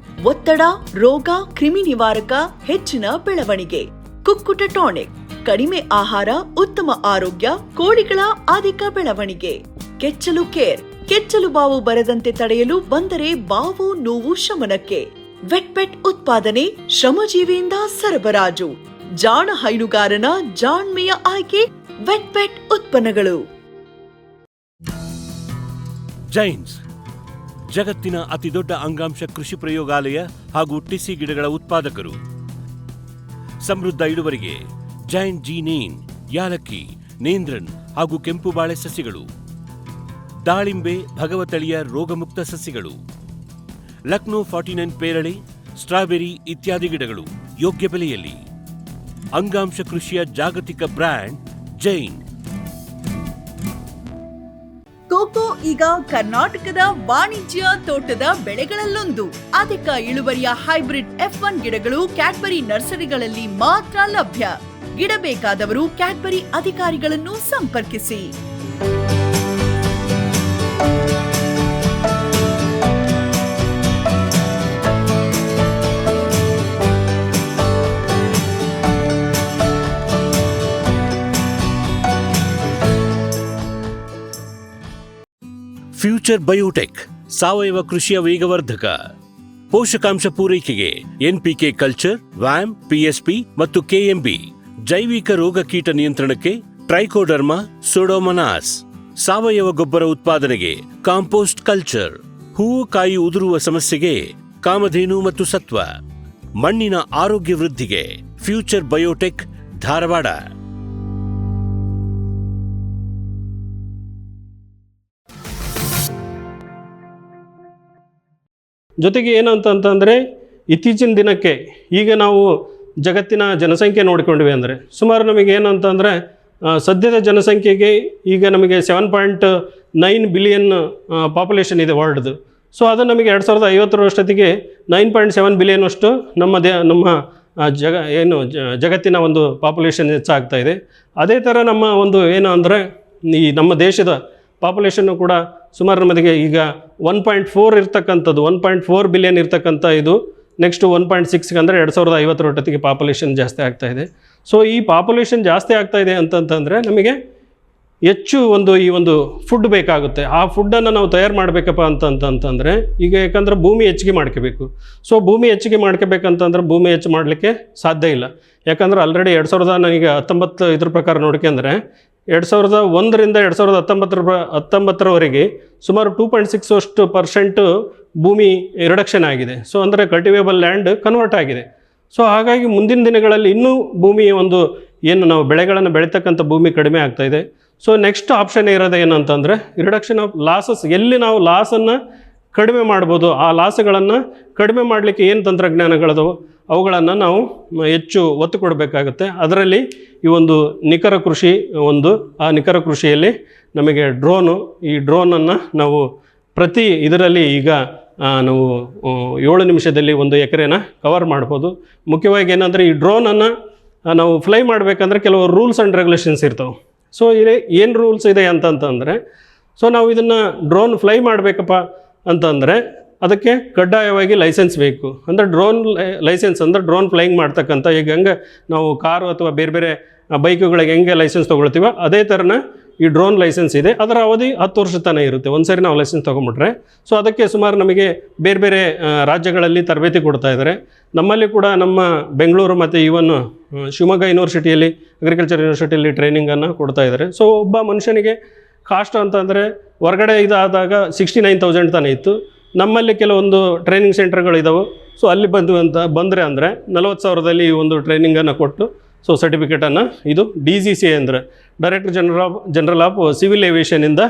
ಒತ್ತಡ, ರೋಗ, ಕ್ರಿಮಿ ನಿವಾರಕ, ಹೆಚ್ಚಿನ ಬೆಳವಣಿಗೆ. ಕುಕ್ಕುಟ ಟಾನಿಕ್, ಕಡಿಮೆ ಆಹಾರ, ಉತ್ತಮ ಆರೋಗ್ಯ, ಕೋಳಿಗಳ ಅಧಿಕ ಬೆಳವಣಿಗೆ. ಕೆಚ್ಚಲು ಕೇರ್, ಕೆಚ್ಚಲು ಬಾವು ಬರದಂತೆ ತಡೆಯಲು, ಬಂದರೆ ಬಾವು ನೋವು ಶಮನಕ್ಕೆ. ವೆಟ್ ಉತ್ಪಾದನೆ ಶ್ರಮಜೀವಿಯಿಂದ ಸರಬರಾಜು. ಜಾಣ ಹೈನುಗಾರನ ಜಾಣ್ಮೆಯ ಆಯ್ಕೆ ವೆಟ್ ಉತ್ಪನ್ನಗಳು. ಜೈನ್ಸ್ ಜಗತ್ತಿನ ಅತಿದೊಡ್ಡ ಅಂಗಾಂಶ ಕೃಷಿ ಪ್ರಯೋಗಾಲಯ ಹಾಗೂ ಟಿಸಿ ಗಿಡಗಳ ಉತ್ಪಾದಕರು. ಸಮೃದ್ಧ ಇಳುವರಿಗೆ ಜೈನ್ ಜೀನೇನ್, ಯಾಲಕ್ಕಿ, ನೇಂದ್ರನ್ ಹಾಗೂ ಕೆಂಪು ಬಾಳೆ ಸಸಿಗಳು, ದಾಳಿಂಬೆ, ಭಗವತಳಿಯ ರೋಗಮುಕ್ತ ಸಸಿಗಳು, ಲಕ್ನೋ 49 ಪೇರಳೆ, ಸ್ಟ್ರಾಬೆರಿ ಇತ್ಯಾದಿ ಗಿಡಗಳು ಯೋಗ್ಯ ಬೆಲೆಯಲ್ಲಿ. ಅಂಗಾಂಶ ಕೃಷಿಯ ಜಾಗತಿಕ ಬ್ರ್ಯಾಂಡ್ ಜೈನ್. ಕೋಕೋ ಈಗ ಕರ್ನಾಟಕದ ವಾಣಿಜ್ಯ ತೋಟದ ಬೆಳೆಗಳಲ್ಲೊಂದು. ಅಧಿಕ ಇಳುವರಿಯ ಹೈಬ್ರಿಡ್ F1 ಗಿಡಗಳು ಕ್ಯಾಡ್ಬರಿ ನರ್ಸರಿಗಳಲ್ಲಿ ಮಾತ್ರ ಲಭ್ಯ. ಗಿಡ ಬೇಕಾದವರು ಕ್ಯಾಡ್ಬರಿ ಅಧಿಕಾರಿಗಳನ್ನು ಸಂಪರ್ಕಿಸಿ. ಫ್ಯೂಚರ್ ಬಯೋಟೆಕ್ ಸಾವಯವ ಕೃಷಿಯ ವೇಗವರ್ಧಕ. ಪೋಷಕಾಂಶ ಪೂರೈಕೆಗೆ NPK ಕಲ್ಚರ್, ವ್ಯಾಮ್, PSP ಮತ್ತು KMB. ಜೈವಿಕ ರೋಗ ಕೀಟ ನಿಯಂತ್ರಣಕ್ಕೆ ಟ್ರೈಕೋಡರ್ಮಾ, ಸೂಡೋಮೊನಾಸ್. ಸಾವಯವ ಗೊಬ್ಬರ ಉತ್ಪಾದನೆಗೆ ಕಾಂಪೋಸ್ಟ್ ಕಲ್ಚರ್. ಹೂವು ಕಾಯಿ ಉದುರುವ ಸಮಸ್ಯೆಗೆ ಕಾಮಧೇನು ಮತ್ತು ಸತ್ವ. ಮಣ್ಣಿನ ಆರೋಗ್ಯ ವೃದ್ಧಿಗೆ ಫ್ಯೂಚರ್ ಬಯೋಟೆಕ್, ಧಾರವಾಡ. ಜೊತೆಗೆ ಏನಂತಂದರೆ ಇತ್ತೀಚಿನ ದಿನಕ್ಕೆ ಈಗ ನಾವು ಜಗತ್ತಿನ ಜನಸಂಖ್ಯೆ ನೋಡಿಕೊಂಡಿವೆ ಅಂದರೆ ಸುಮಾರು ನಮಗೆ ಏನಂತಂದರೆ ಸದ್ಯದ ಜನಸಂಖ್ಯೆಗೆ ಈಗ ನಮಗೆ 7.9 ಬಿಲಿಯನ್ ಪಾಪ್ಯುಲೇಷನ್ ಇದೆ ವರ್ಲ್ಡ್ದು. ಸೊ ಅದು ನಮಗೆ 2050 9.7 ಬಿಲಿಯನ್ ಅಷ್ಟು ನಮ್ಮ ಜಗತ್ತಿನ ಒಂದು ಪಾಪ್ಯುಲೇಷನ್ ಹೆಚ್ಚಾಗ್ತಾ ಇದೆ. ಅದೇ ಥರ ನಮ್ಮ ಒಂದು ಏನು ಅಂದರೆ ಈ ನಮ್ಮ ದೇಶದ ಪಾಪ್ಯುಲೇಷನ್ನು ಕೂಡ ಸುಮಾರು ನಮಗೆ ಈಗ 1.4 ಇರ್ತಕ್ಕಂಥದ್ದು 1.4 ಬಿಲಿಯನ್ ಇರ್ತಕ್ಕಂಥ ಇದು ನೆಕ್ಸ್ಟ್ 1.6 ಅಂದರೆ 2050 ಪಾಪ್ಯುಲೇಷನ್ ಜಾಸ್ತಿ ಆಗ್ತಾ ಇದೆ. ಸೊ ಈ ಪಾಪ್ಯುಲೇಷನ್ ಜಾಸ್ತಿ ಆಗ್ತಾ ಇದೆ ಅಂತಂತಂದರೆ ನಮಗೆ ಹೆಚ್ಚು ಈ ಒಂದು ಫುಡ್ ಬೇಕಾಗುತ್ತೆ. ಆ ಫುಡ್ಡನ್ನು ನಾವು ತಯಾರು ಮಾಡಬೇಕಪ್ಪ ಅಂತಂತಂದರೆ ಈಗ ಯಾಕಂದರೆ ಭೂಮಿ ಹೆಚ್ಚಿಗೆ ಮಾಡ್ಕೋಬೇಕು. ಸೊ ಭೂಮಿ ಹೆಚ್ಚಿಗೆ ಮಾಡ್ಕೋಬೇಕಂತಂದ್ರೆ ಭೂಮಿ ಹೆಚ್ಚು ಮಾಡಲಿಕ್ಕೆ ಸಾಧ್ಯ ಇಲ್ಲ. ಯಾಕಂದ್ರೆ ಆಲ್ರೆಡಿ 2019 ಇದ್ರ ಪ್ರಕಾರ ನೋಡ್ಕೊಂಡ್ರೆ 2001ರಿಂದ 2019 ಸುಮಾರು 2.6% ಭೂಮಿ ರಿಡಕ್ಷನ್ ಆಗಿದೆ. ಸೊ ಅಂದರೆ ಕಲ್ಟಿವೇಬಲ್ ಲ್ಯಾಂಡ್ ಕನ್ವರ್ಟ್ ಆಗಿದೆ. ಸೊ ಹಾಗಾಗಿ ಮುಂದಿನ ದಿನಗಳಲ್ಲಿ ಇನ್ನೂ ಭೂಮಿಯ ಒಂದು ಏನು ನಾವು ಬೆಳೆಗಳನ್ನು ಬೆಳೀತಕ್ಕಂಥ ಭೂಮಿ ಕಡಿಮೆ ಆಗ್ತಾ ಇದೆ. ಸೊ ನೆಕ್ಸ್ಟ್ ಆಪ್ಷನ್ ಇರೋದು ಏನಂತಂದರೆ ರಿಡಕ್ಷನ್ ಆಫ್ ಲಾಸಸ್. ಎಲ್ಲಿ ನಾವು ಲಾಸನ್ನು ಕಡಿಮೆ ಮಾಡ್ಬೋದು, ಆ ಲಾಸ್ಗಳನ್ನು ಕಡಿಮೆ ಮಾಡಲಿಕ್ಕೆ ಏನು ತಂತ್ರಜ್ಞಾನಗಳದವು ಅವುಗಳನ್ನು ನಾವು ಹೆಚ್ಚು ಒತ್ತು ಕೊಡಬೇಕಾಗುತ್ತೆ. ಅದರಲ್ಲಿ ಈ ಒಂದು ನಿಖರ ಕೃಷಿ ಆ ನಿಖರ ಕೃಷಿಯಲ್ಲಿ ನಮಗೆ ಈ ಡ್ರೋನನ್ನು ನಾವು ಪ್ರತಿ ಇದರಲ್ಲಿ ಈಗ ನಾವು 7 ನಿಮಿಷದಲ್ಲಿ 1 ಎಕರೆನ ಕವರ್ ಮಾಡ್ಬೋದು. ಮುಖ್ಯವಾಗಿ ಏನಂದರೆ ಈ ಡ್ರೋನನ್ನು ನಾವು ಫ್ಲೈ ಮಾಡಬೇಕಂದ್ರೆ ಕೆಲವು ರೂಲ್ಸ್ ಆ್ಯಂಡ್ ರೆಗ್ಯುಲೇಷನ್ಸ್ ಇರ್ತವೆ. ಸೊ ಇಲ್ಲಿ ಏನು ರೂಲ್ಸ್ ಇದೆ ಅಂತಂತಂದರೆ ಸೊ ನಾವು ಇದನ್ನು ಡ್ರೋನ್ ಫ್ಲೈ ಮಾಡಬೇಕಪ್ಪ ಅಂತಂದರೆ ಅದಕ್ಕೆ ಕಡ್ಡಾಯವಾಗಿ ಲೈಸೆನ್ಸ್ ಬೇಕು. ಅಂದರೆ ಡ್ರೋನ್ ಲೈಸೆನ್ಸ್ ಅಂದರೆ ಡ್ರೋನ್ ಫ್ಲೈಯಿಂಗ್ ಮಾಡ್ತಕ್ಕಂಥ ಈಗ ಹೆಂಗೆ ನಾವು ಕಾರು ಅಥವಾ ಬೇರೆ ಬೇರೆ ಬೈಕುಗಳಿಗೆ ಹೆಂಗೆ ಲೈಸೆನ್ಸ್ ತೊಗೊಳ್ತೀವೋ ಅದೇ ಥರನ ಈ ಡ್ರೋನ್ ಲೈಸೆನ್ಸ್ ಇದೆ. ಅದರ ಅವಧಿ 10 ವರ್ಷ ತನಕ ಇರುತ್ತೆ ಒಂದು ಸರಿ ನಾವು ಲೈಸೆನ್ಸ್ ತೊಗೊಂಬಿಟ್ರೆ. ಸೊ ಅದಕ್ಕೆ ಸುಮಾರು ನಮಗೆ ಬೇರೆ ಬೇರೆ ರಾಜ್ಯಗಳಲ್ಲಿ ತರಬೇತಿ ಕೊಡ್ತಾ ಇದ್ದಾರೆ. ನಮ್ಮಲ್ಲಿ ಕೂಡ ನಮ್ಮ ಬೆಂಗಳೂರು ಮತ್ತು ಈವನ್ ಶಿವಮೊಗ್ಗ ಯೂನಿವರ್ಸಿಟಿಯಲ್ಲಿ ಅಗ್ರಿಕಲ್ಚರ್ ಯೂನಿವರ್ಸಿಟಿಯಲ್ಲಿ ಟ್ರೈನಿಂಗನ್ನು ಕೊಡ್ತಾ ಇದ್ದಾರೆ. ಸೊ ಒಬ್ಬ ಮನುಷ್ಯನಿಗೆ ಕಾಸ್ಟ್ ಅಂತಂದರೆ ಹೊರಗಡೆ ಇದಾದಾಗ 69,000 ತನಕ ಇತ್ತು. ನಮ್ಮಲ್ಲಿ ಕೆಲವೊಂದು ಟ್ರೈನಿಂಗ್ ಸೆಂಟರ್ಗಳಿದ್ದಾವೆ. ಸೊ ಅಲ್ಲಿ ಬಂದರೆ ಅಂದರೆ 40,000ದಲ್ಲಿ ಈ ಒಂದು ಟ್ರೈನಿಂಗನ್ನು ಕೊಟ್ಟು ಸೊ ಸರ್ಟಿಫಿಕೇಟನ್ನು ಇದು DGCA ಅಂದರೆ ಡೈರೆಕ್ಟರ್ ಜನರಲ್ ಆಫ್ ಸಿವಿಲ್ ಏವಿಯೇಷನಿಂದ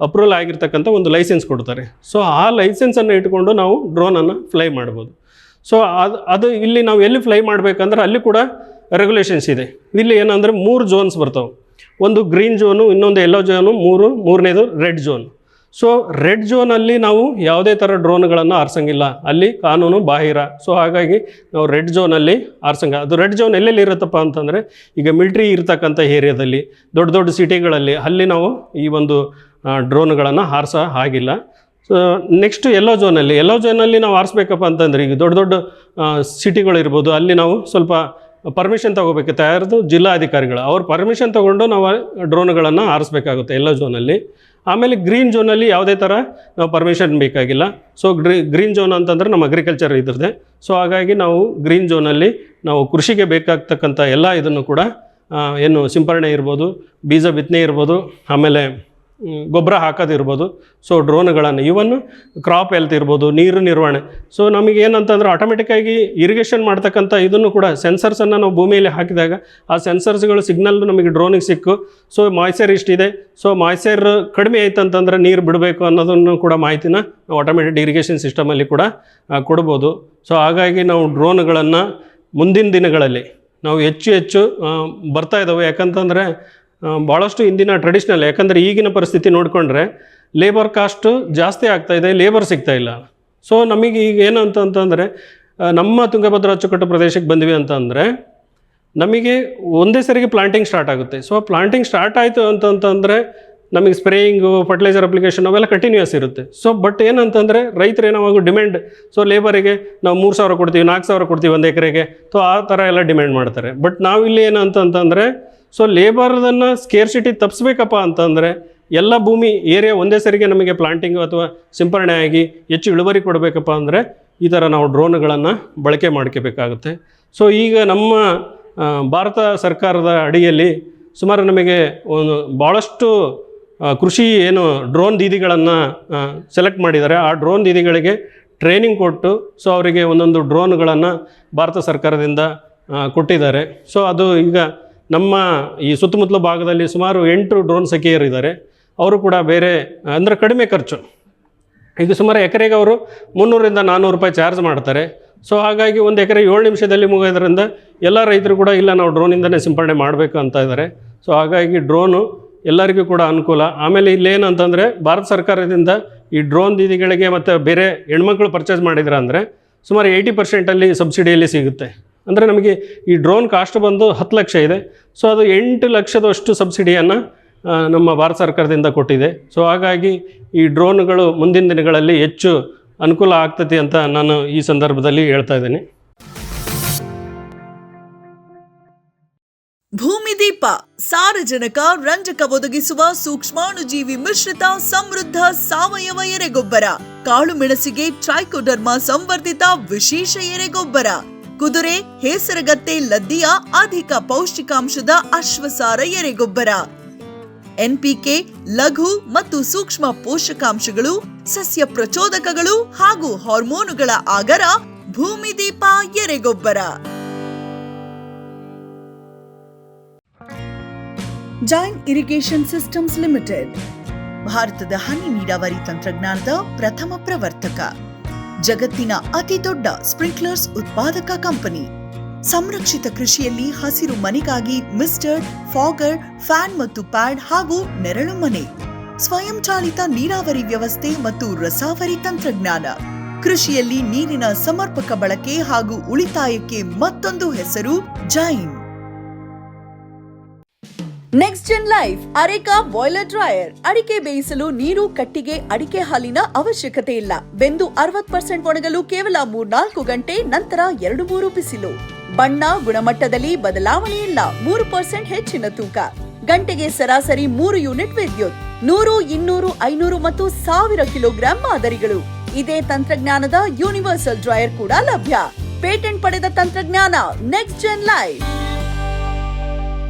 ಅಪ್ರೂವಲ್ ಆಗಿರ್ತಕ್ಕಂಥ ಒಂದು ಲೈಸೆನ್ಸ್ ಕೊಡ್ತಾರೆ. ಸೊ ಆ ಲೈಸೆನ್ಸನ್ನು ಇಟ್ಕೊಂಡು ನಾವು ಡ್ರೋನನ್ನು ಫ್ಲೈ ಮಾಡ್ಬೋದು. ಸೊ ಅದು ಇಲ್ಲಿ ನಾವು ಎಲ್ಲಿ ಫ್ಲೈ ಮಾಡಬೇಕಂದ್ರೆ ಅಲ್ಲಿ ಕೂಡ ರೆಗ್ಯುಲೇಷನ್ಸ್ ಇದೆ. ಇಲ್ಲಿ ಏನಂದರೆ 3 ಝೋನ್ಸ್ ಬರ್ತಾವೆ. ಒಂದು ಗ್ರೀನ್ ಝೋನು, ಇನ್ನೊಂದು ಯೆಲ್ಲೋ ಝೋನು, ಮೂರನೇದು ರೆಡ್ ಝೋನ್. ಸೊ ರೆಡ್ ಝೋನಲ್ಲಿ ನಾವು ಯಾವುದೇ ಥರ ಡ್ರೋನ್ಗಳನ್ನು ಆರಿಸಂಗಿಲ್ಲ, ಅಲ್ಲಿ ಕಾನೂನು ಬಾಹಿರ. ಸೊ ಹಾಗಾಗಿ ನಾವು ರೆಡ್ ಝೋನಲ್ಲಿ ಆರಿಸಂಗ. ಅದು ರೆಡ್ ಝೋನ್ ಎಲ್ಲೆಲ್ಲಿ ಇರುತ್ತಪ್ಪ ಅಂತಂದರೆ, ಈಗ ಮಿಲ್ಟ್ರಿ ಇರ್ತಕ್ಕಂಥ ಏರಿಯಾದಲ್ಲಿ, ದೊಡ್ಡ ದೊಡ್ಡ ಸಿಟಿಗಳಲ್ಲಿ, ಅಲ್ಲಿ ನಾವು ಈ ಒಂದು ಡ್ರೋನ್ಗಳನ್ನು ಹಾರಿಸೋ ಹಾಗಿಲ್ಲ. ಸೊ ನೆಕ್ಸ್ಟು ಎಲ್ಲೋ ಝೋನಲ್ಲಿ ನಾವು ಆರಿಸ್ಬೇಕಪ್ಪ ಅಂತಂದರೆ, ಈಗ ದೊಡ್ಡ ದೊಡ್ಡ ಸಿಟಿಗಳಿರ್ಬೋದು, ಅಲ್ಲಿ ನಾವು ಸ್ವಲ್ಪ ಪರ್ಮಿಷನ್ ತೊಗೋಬೇಕು, ತಯಾರದು ಜಿಲ್ಲಾಧಿಕಾರಿಗಳು ಅವ್ರ ಪರ್ಮಿಷನ್ ತೊಗೊಂಡು ನಾವು ಡ್ರೋನ್ಗಳನ್ನು ಆರಿಸ್ಬೇಕಾಗುತ್ತೆ ಎಲ್ಲೋ ಝೋನಲ್ಲಿ. ಆಮೇಲೆ ಗ್ರೀನ್ ಝೋನಲ್ಲಿ ಯಾವುದೇ ಥರ ನಾವು ಪರ್ಮಿಷನ್ ಬೇಕಾಗಿಲ್ಲ. ಸೊ ಗ್ರೀನ್ ಝೋನ್ ಅಂತಂದರೆ ನಮ್ಮ ಅಗ್ರಿಕಲ್ಚರ್ ಇದ್ರದ್ದೆ. ಸೊ ಹಾಗಾಗಿ ನಾವು ಗ್ರೀನ್ ಝೋನಲ್ಲಿ ನಾವು ಕೃಷಿಗೆ ಬೇಕಾಗ್ತಕ್ಕಂಥ ಎಲ್ಲ ಇದನ್ನು ಕೂಡ ಏನು ಸಿಂಪರಣೆ ಇರ್ಬೋದು, ಬೀಜ ಬಿತ್ತನೆ ಇರ್ಬೋದು, ಆಮೇಲೆ ಗೊಬ್ಬರ ಹಾಕೋದಿರ್ಬೋದು, ಸೊ ಡ್ರೋನ್ಗಳನ್ನು, ಇವನ್ನು ಕ್ರಾಪ್ ಹೆಲ್ತ್ ಇರ್ಬೋದು, ನೀರು ನಿರ್ವಹಣೆ. ಸೊ ನಮಗೆ ಏನಂತಂದ್ರೆ ಆಟೋಮೆಟಿಕ್ಕಾಗಿ ಇರಿಗೇಷನ್ ಮಾಡ್ತಕ್ಕಂಥ ಇದನ್ನು ಕೂಡ ಸೆನ್ಸರ್ಸನ್ನು ನಾವು ಭೂಮಿಯಲ್ಲಿ ಹಾಕಿದಾಗ ಆ ಸೆನ್ಸರ್ಸ್ಗಳು ಸಿಗ್ನಲ್ ನಮಗೆ ಡ್ರೋನಿಗೆ ಸಿಕ್ಕು, ಸೊ ಮಾಯ್ಚರ್ ಇಷ್ಟಿದೆ, ಸೊ ಮಾಯ್ಚರ್ ಕಡಿಮೆ ಆಯ್ತು ಅಂತಂದರೆ ನೀರು ಬಿಡಬೇಕು ಅನ್ನೋದನ್ನು ಕೂಡ ಮಾಹಿತಿನ ನಾವು ಆಟೋಮೆಟಿಕ್ ಇರಿಗೇಷನ್ ಸಿಸ್ಟಮಲ್ಲಿ ಕೂಡ ಕೊಡ್ಬೋದು. ಸೊ ಹಾಗಾಗಿ ನಾವು ಡ್ರೋನ್ಗಳನ್ನು ಮುಂದಿನ ದಿನಗಳಲ್ಲಿ ನಾವು ಹೆಚ್ಚು ಬರ್ತಾ ಇದ್ದಾವೆ. ಯಾಕಂತಂದರೆ ಭಾಳಷ್ಟು ಇಂದಿನ ಟ್ರೆಡಿಷ್ನಲ್, ಯಾಕಂದರೆ ಈಗಿನ ಪರಿಸ್ಥಿತಿ ನೋಡಿಕೊಂಡ್ರೆ ಲೇಬರ್ ಕಾಸ್ಟು ಜಾಸ್ತಿ ಆಗ್ತಾಯಿದೆ, ಲೇಬರ್ ಸಿಗ್ತಾಯಿಲ್ಲ. ಸೊ ನಮಗೆ ಈಗ ಏನಂತಂದರೆ, ನಮ್ಮ ತುಂಗಭದ್ರಾ ಅಚ್ಚುಕಟ್ಟು ಪ್ರದೇಶಕ್ಕೆ ಬಂದ್ವಿ ಅಂತಂದರೆ ನಮಗೆ ಒಂದೇ ಸರಿಗೆ ಪ್ಲಾಂಟಿಂಗ್ ಸ್ಟಾರ್ಟ್ ಆಗುತ್ತೆ. ಸೊ ಪ್ಲಾಂಟಿಂಗ್ ಸ್ಟಾರ್ಟ್ ಆಯಿತು ಅಂತಂತಂದರೆ ನಮಗೆ ಸ್ಪ್ರೇಯಿಂಗು, ಫರ್ಟಿಲೈಸರ್ ಅಪ್ಲಿಕೇಶನ್ ಅವೆಲ್ಲ ಕಂಟಿನ್ಯೂಸ್ ಇರುತ್ತೆ. ಸೊ ಬಟ್ ಏನಂತಂದರೆ ರೈತರು ಏನಾವಾಗ ಡಿಮ್ಯಾಂಡ್, ಸೊ ಲೇಬರಿಗೆ ನಾವು 3,000 ಕೊಡ್ತೀವಿ, 4,000 ಕೊಡ್ತೀವಿ ಒಂದು ಎಕರೆಗೆ, ಸೊ ಆ ಥರ ಎಲ್ಲ ಡಿಮ್ಯಾಂಡ್ ಮಾಡ್ತಾರೆ. ಬಟ್ ನಾವಿಲ್ಲಿ ಏನಂತಂತಂದರೆ, ಸೊ ಲೇಬರ್ದನ್ನು ಸ್ಕೇರ್ಸಿಟಿ ತಪ್ಪಿಸ್ಬೇಕಪ್ಪ ಅಂತಂದರೆ ಎಲ್ಲ ಭೂಮಿ ಏರಿಯಾ ಒಂದೇ ಸರಿಗೆ ನಮಗೆ ಪ್ಲಾಂಟಿಂಗು ಅಥವಾ ಸಿಂಪರಣೆ ಆಗಿ ಹೆಚ್ಚು ಇಳುವರಿ ಕೊಡಬೇಕಪ್ಪ ಅಂದರೆ ಈ ಥರ ನಾವು ಡ್ರೋನ್ಗಳನ್ನು ಬಳಕೆ ಮಾಡ್ಕೋಬೇಕಾಗುತ್ತೆ. ಸೊ ಈಗ ನಮ್ಮ ಭಾರತ ಸರ್ಕಾರದ ಅಡಿಯಲ್ಲಿ ಸುಮಾರು ನಮಗೆ ಒಂದು ಭಾಳಷ್ಟು ಕೃಷಿ ಏನು ಡ್ರೋನ್ ದೀದಿಗಳನ್ನು ಸೆಲೆಕ್ಟ್ ಮಾಡಿದ್ದಾರೆ. ಆ ಡ್ರೋನ್ ದೀದಿಗಳಿಗೆ ಟ್ರೈನಿಂಗ್ ಕೊಟ್ಟು ಸೊ ಅವರಿಗೆ ಒಂದೊಂದು ಡ್ರೋನ್ಗಳನ್ನು ಭಾರತ ಸರ್ಕಾರದಿಂದ ಕೊಟ್ಟಿದ್ದಾರೆ. ಸೊ ಅದು ಈಗ ನಮ್ಮ ಈ ಸುತ್ತಮುತ್ತಲ ಭಾಗದಲ್ಲಿ ಸುಮಾರು 8 ಡ್ರೋನ್ ಸಖಿಯರಿದ್ದಾರೆ. ಅವರು ಕೂಡ ಬೇರೆ ಅಂದರೆ ಕಡಿಮೆ ಖರ್ಚು, ಈಗ ಸುಮಾರು ಎಕರೆಗೆ ಅವರು 300ರಿಂದ 400 ರೂಪಾಯಿ ಚಾರ್ಜ್ ಮಾಡ್ತಾರೆ. ಸೊ ಹಾಗಾಗಿ ಒಂದು ಎಕರೆ 7 ನಿಮಿಷದಲ್ಲಿ ಮುಗೋದ್ರಿಂದ ಎಲ್ಲ ರೈತರು ಕೂಡ ಇಲ್ಲ ನಾವು ಡ್ರೋನಿಂದನೇ ಸಿಂಪರಣೆ ಮಾಡಬೇಕು ಅಂತ ಇದ್ದಾರೆ. ಸೊ ಹಾಗಾಗಿ ಡ್ರೋನು ಎಲ್ಲರಿಗೂ ಕೂಡ ಅನುಕೂಲ. ಆಮೇಲೆ ಇಲ್ಲೇನಂತಂದರೆ ಭಾರತ ಸರ್ಕಾರದಿಂದ ಈ ಡ್ರೋನ್ ದೀದಿಗಳಿಗೆ ಮತ್ತು ಬೇರೆ ಹೆಣ್ಮಕ್ಳು ಪರ್ಚೇಸ್ ಮಾಡಿದ್ರೆ ಅಂದರೆ ಸುಮಾರು 80% ಸಬ್ಸಿಡಿಯಲ್ಲಿ ಸಿಗುತ್ತೆ. ಅಂದರೆ ನಮಗೆ ಈ ಡ್ರೋನ್ ಕಾಸ್ಟ್ ಬಂದು 10 ಲಕ್ಷ ಇದೆ. ಸೊ ಅದು 8 ಲಕ್ಷದಷ್ಟು ಸಬ್ಸಿಡಿಯನ್ನು ನಮ್ಮ ಭಾರತ ಸರ್ಕಾರದಿಂದ ಕೊಟ್ಟಿದೆ. ಸೊ ಹಾಗಾಗಿ ಈ ಡ್ರೋನ್ಗಳು ಮುಂದಿನ ದಿನಗಳಲ್ಲಿ ಹೆಚ್ಚು ಅನುಕೂಲ ಆಗ್ತದೆ ಅಂತ ನಾನು ಈ ಸಂದರ್ಭದಲ್ಲಿ ಹೇಳ್ತಾ ಇದ್ದೀನಿ. ಭೂಮಿದೀಪ ಸಾರಜನಕ ರಂಜಕ ಒದಗಿಸುವ ಸೂಕ್ಷ್ಮಾಣುಜೀವಿ ಮಿಶ್ರಿತ ಸಮೃದ್ಧ ಸಾವಯವ ಎರೆಗೊಬ್ಬರ, ಕಾಳು ಮೆಣಸಿಗೆ ಟ್ರೈಕೋಡರ್ಮಾ ಸಂವರ್ಧಿತ ವಿಶೇಷ ಎರೆಗೊಬ್ಬರ, ಕುದುರೆ ಹೇಸರಗತ್ತೆ ಲದ್ದಿಯ ಅಧಿಕ ಪೌಷ್ಟಿಕಾಂಶದ ಅಶ್ವಸಾರ ಎರೆಗೊಬ್ಬರ, ಎನ್ಪಿಕೆ ಲಘು ಮತ್ತು ಸೂಕ್ಷ್ಮ ಪೋಷಕಾಂಶಗಳು, ಸಸ್ಯ ಪ್ರಚೋದಕಗಳು ಹಾಗೂ ಹಾರ್ಮೋನುಗಳ ಆಗರ ಭೂಮಿದೀಪ ಎರೆಗೊಬ್ಬರ. ಜೈನ್ ಇರಿಗೇಷನ್ ಸಿಸ್ಟಮ್ಸ್ ಲಿಮಿಟೆಡ್ ಭಾರತದ ಹನಿ ನೀರಾವರಿ ತಂತ್ರಜ್ಞಾನದ ಪ್ರಥಮ ಪ್ರವರ್ತಕ, ಜಗತ್ತಿನ ಅತಿ ದೊಡ್ಡ ಸ್ಪ್ರಿಂಕ್ಲರ್ಸ್ ಉತ್ಪಾದಕ ಕಂಪನಿ. ಸಂರಕ್ಷಿತ ಕೃಷಿಯಲ್ಲಿ ಹಸಿರು ಮನೆಗಾಗಿ ಮಿಸ್ಟರ್, ಫಾಗರ್, ಫ್ಯಾನ್ ಮತ್ತು ಪ್ಯಾಡ್ ಹಾಗೂ ನೆರಳು ಮನೆ, ಸ್ವಯಂ ಚಾಲಿತ ನೀರಾವರಿ ವ್ಯವಸ್ಥೆ ಮತ್ತು ರಸಾವರಿ ತಂತ್ರಜ್ಞಾನ. ಕೃಷಿಯಲ್ಲಿ ನೀರಿನ ಸಮರ್ಪಕ ಬಳಕೆ ಹಾಗೂ ಉಳಿತಾಯಕ್ಕೆ ಮತ್ತೊಂದು ಹೆಸರು Jain. Next gen life areca boiler dryer. ಅಡಿಕೆ ಬೇಯಿಸಲು ನೀರು, ಕಟ್ಟಿಗೆ, ಅಡಿಕೆ ಹಾಲಿನ ಅವಶ್ಯಕತೆ ಇಲ್ಲ. ಬೆಂದು 60% ಒಣಗಲು ಕೇವಲ 3-4 ಗಂಟೆ, ನಂತರ 2-3 ಬಿಸಿಲು. ಬಣ್ಣ, ಗುಣಮಟ್ಟದಲ್ಲಿ ಬದಲಾವಣೆ ಇಲ್ಲ. 3% ಹೆಚ್ಚಿನ ತೂಕ. ಗಂಟೆಗೆ ಸರಾಸರಿ 3 ಯೂನಿಟ್ ವಿದ್ಯುತ್. 100, 200, 500 ಮತ್ತು 1000 ಕಿಲೋಗ್ರಾಂ ಮಾದರಿಗಳು. ಇದೇ ತಂತ್ರಜ್ಞಾನದ ಯೂನಿವರ್ಸಲ್ ಡ್ರೈಯರ್ ಕೂಡ ಲಭ್ಯ. ಪೇಟೆಂಟ್ ಪಡೆದ ತಂತ್ರಜ್ಞಾನ next gen life.